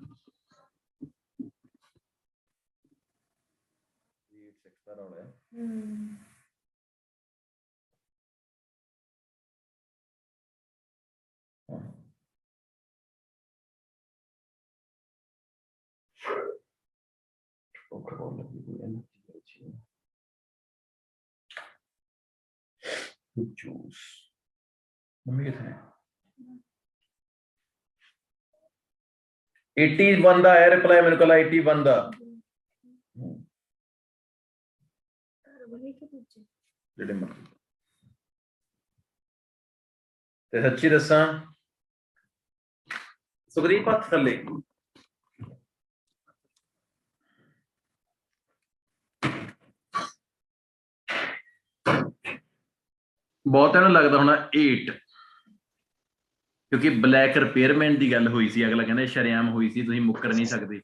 Choose. मम्मी कितने 81 ਦਾ ਹੈ ਰਿਪਲਾਈ ਮੈਨੂੰ ਕੋਲ 81 ਦਾ ਜਿਹੜੇ ਮਤਲਬ ਤੇ ਸੱਚੀ ਦੱਸਾਂ ਸੁਖਦੀਪ ਹੱਥ ਥੱਲੇ बहुत ਇਹਨੂੰ ਲੱਗਦਾ ਹੋਣਾ 8 ਕਿਉਂਕਿ ਬਲੈਕ ਰਿਪੇਅਰਮੈਨ ਦੀ ਗੱਲ ਹੋਈ ਸੀ ਅਗਲਾ ਕਹਿੰਦਾ ਸ਼ਰਿਆਮ ਹੋਈ ਸੀ ਤੁਸੀਂ ਮੁੱਕਰ ਨਹੀਂ ਸਕਦੇ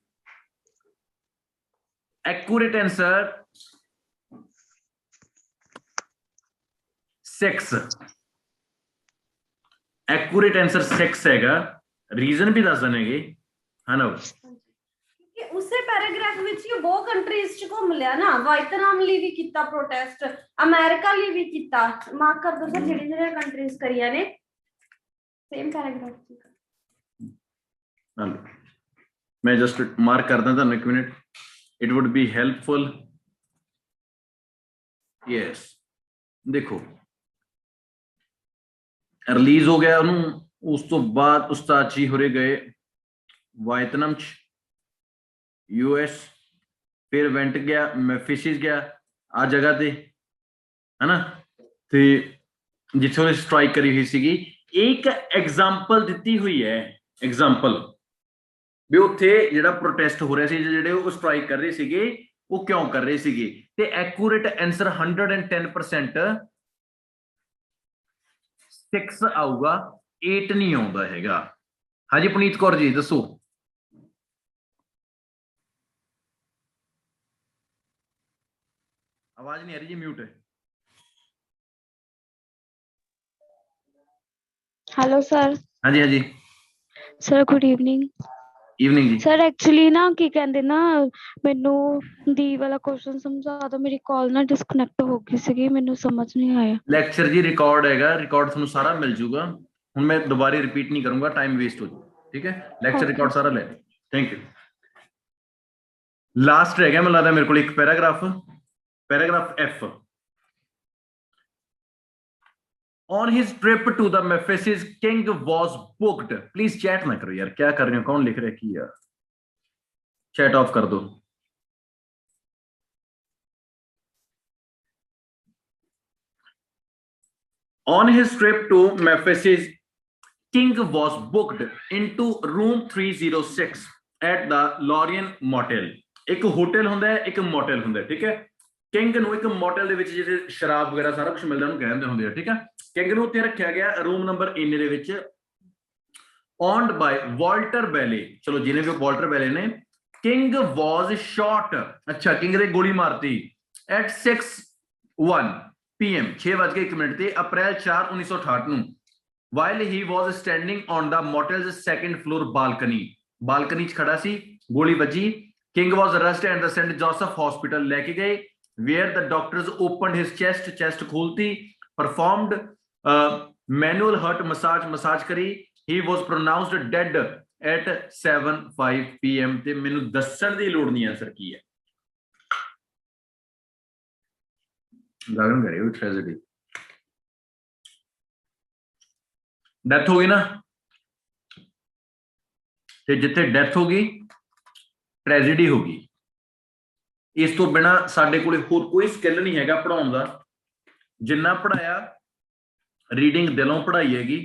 ਐਕੂਰੇਟ ਆਨਸਰ 6 ਐਕੂਰੇਟ ਆਨਸਰ 6 ਹੈਗਾ ਰੀਜ਼ਨ ਵੀ ਦੱਸ ਦਣਗੇ ਹਨਾ ਕਿ ਉਸੇ ਪੈਰਾਗ੍ਰਾਫ ਵਿੱਚ ਹੀ ਬਹੁਤ ਕੰਟਰੀਜ਼ ਚ ਘੁੰਮ ਲਿਆ ਨਾ ਵਾਇਤਨਾਮ ਲਈ ਵੀ ਕੀਤਾ ਪ੍ਰੋਟੈਸਟ ਅਮਰੀਕਾ ਲਈ ਵੀ ਕੀਤਾ ਮਾਰਕ ਕਰ ਦੋ ਸਰ ਜਿਹੜੀ ਜਿਹੜੇ ਕੰਟਰੀਜ਼ ਕਰੀਆਂ ਨੇ ਸੇਮ ਪੈਰਾਗ੍ਰਾਫ ਮੈਂ ਜਸਟ ਮਾਰਕ ਕਰਦਾ ਤੁਹਾਨੂੰ ਇੱਕ minute it wood B helpful yes ਦੇਖੋ ਰਿਲੀਜ਼ ਹੋ ਗਿਆ ਉਹਨੂੰ ਉਸ ਤੋਂ ਬਾਅਦ ਉਸਤਾਦ ਜੀ ਹੋਰੇ ਗਏ ਵਾਇਤਨਾਮ ਚ यूएस फिर वेंट गया मैफिसिस गया आ जगह ते है ना ते जिथे उन्हें स्ट्राइक करी हुई सी एक एग्जाम्पल दी हुई है एग्जाम्पल भी उत्थे जिहड़ा प्रोटेस्ट हो रहा सी जिहड़े वो स्ट्राइक कर रहे सीगे वो क्यों कर रहे सीगे ते एक्यूरेट आंसर 110% 6 आऊगा 8 नहीं आउंदा हैगा हाँ जी पुनीत कौर जी दसो आवाज नहीं आ रही जी म्यूट है हेलो सर हाँ जी सर गुड इवनिंग जी सर एक्चुअली ना की कहंदे ना मेनू दी वाला क्वेश्चन समझा दो मेरी कॉल ना डिस्कनेक्ट हो गई सी मेनू समझ नहीं आया लेक्चर जी रिकॉर्ड हैगा रिकॉर्ड ਤੁਹਾਨੂੰ ਸਾਰਾ ਮਿਲ ਜਾਊਗਾ ਹੁਣ ਮੈਂ ਦੁਬਾਰਾ ਰਿਪੀਟ ਨਹੀਂ ਕਰੂੰਗਾ ਟਾਈਮ ਵੇਸਟ ਹੋ ਜਾਊ ਠੀਕ ਹੈ ਲੈਕਚਰ ਰਿਕਾਰਡ ਸਾਰਾ ਲੈ ਥੈਂਕ ਯੂ ਲਾਸਟ ਰਹਿ ਗਿਆ ਮੈਨੂੰ ਲੱਗਦਾ ਮੇਰੇ ਕੋਲ ਇੱਕ Paragraph F. On his trip to the Memphis, King was booked. Please chat ना करो यार क्या कर रहे हो कौन लिख रहे की यार chat off कर दो On his trip to Memphis, King was booked into room 306 at the Lorien Motel. एक होटल ਹੁੰਦਾ ਹੈ ਇੱਕ ਮੋਟਲ ਹੁੰਦਾ ਹੈ ਠੀਕ ਹੈ ਕਿੰਗ ਨੂੰ ਇੱਕ ਮੋਟਲ ਦੇ ਵਿੱਚ ਜਿਹੜੇ ਸ਼ਰਾਬ ਵਗੈਰਾ ਸਾਰਾ ਕੁਝ ਮਿਲਦਾ ਉਹਨੂੰ ਕਹਿੰਦੇ ਹੁੰਦੇ ਆ ਠੀਕ ਹੈ ਕਿੰਗ ਨੂੰ ਉੱਥੇ ਰੱਖਿਆ ਗਿਆ ਰੂਮ ਨੰਬਰ ਇੰਨੇ ਦੇ ਵਿੱਚ ਓਨਡ ਬਾਈ ਵਾਲਟਰ ਬੈਲੇ ਚਲੋ ਜਿਹਨੇ ਵੀ ਵਾਲਟਰ ਬੈਲੇ ਨੇ ਕਿੰਗ ਵਾਜ਼ ਸ਼ਾਟ, ਅੱਛਾ ਕਿੰਗ ਦੇ ਗੋਲੀ ਮਾਰਤੀ ਐਟ 6:01 PM 6:01 ਤੇ ਅਪ੍ਰੈਲ 4 1968 ਨੂੰ while he was standing on the motel's second floor balcony, balcony 'ਚ ਖੜਾ ਸੀ, ਗੋਲੀ ਵੱਜੀ। King was arrested at the St. Joseph Hospital, ਲੈ ਕੇ ਗਏ, where the doctors opened his chest, chest ਖੋਲਤੀ, performed manual heart massage ਕਰੀ। he was pronounced dead at 7:05 PM ਤੇ ਮੈਨੂੰ ਦੱਸਣ ਦੀ ਲੋੜ ਨਹੀਂ ਆਂਸਰ ਕੀ ਹੈ। ਗਗਨ ਕਰੇ ਉਹ ਟ੍ਰੈਜੇਡੀ ਡੈਥ ਹੋ ਗਈ ਨਾ, ਤੇ ਜਿੱਥੇ ਡੈਥ ਹੋ ਗਈ ਟ੍ਰੈਜੇਡੀ ਹੋ ਗਈ। ਇਸ ਤੋਂ ਬਿਨਾ ਸਾਡੇ ਕੋਲੇ ਹੋਰ ਕੋਈ ਸਕਿੱਲ ਨਹੀਂ ਹੈਗਾ ਪੜਾਉਣ ਦਾ। ਜਿੰਨਾ ਪੜਾਇਆ ਰੀਡਿੰਗ ਦਿਲੋਂ ਪੜਾਈ ਹੈਗੀ,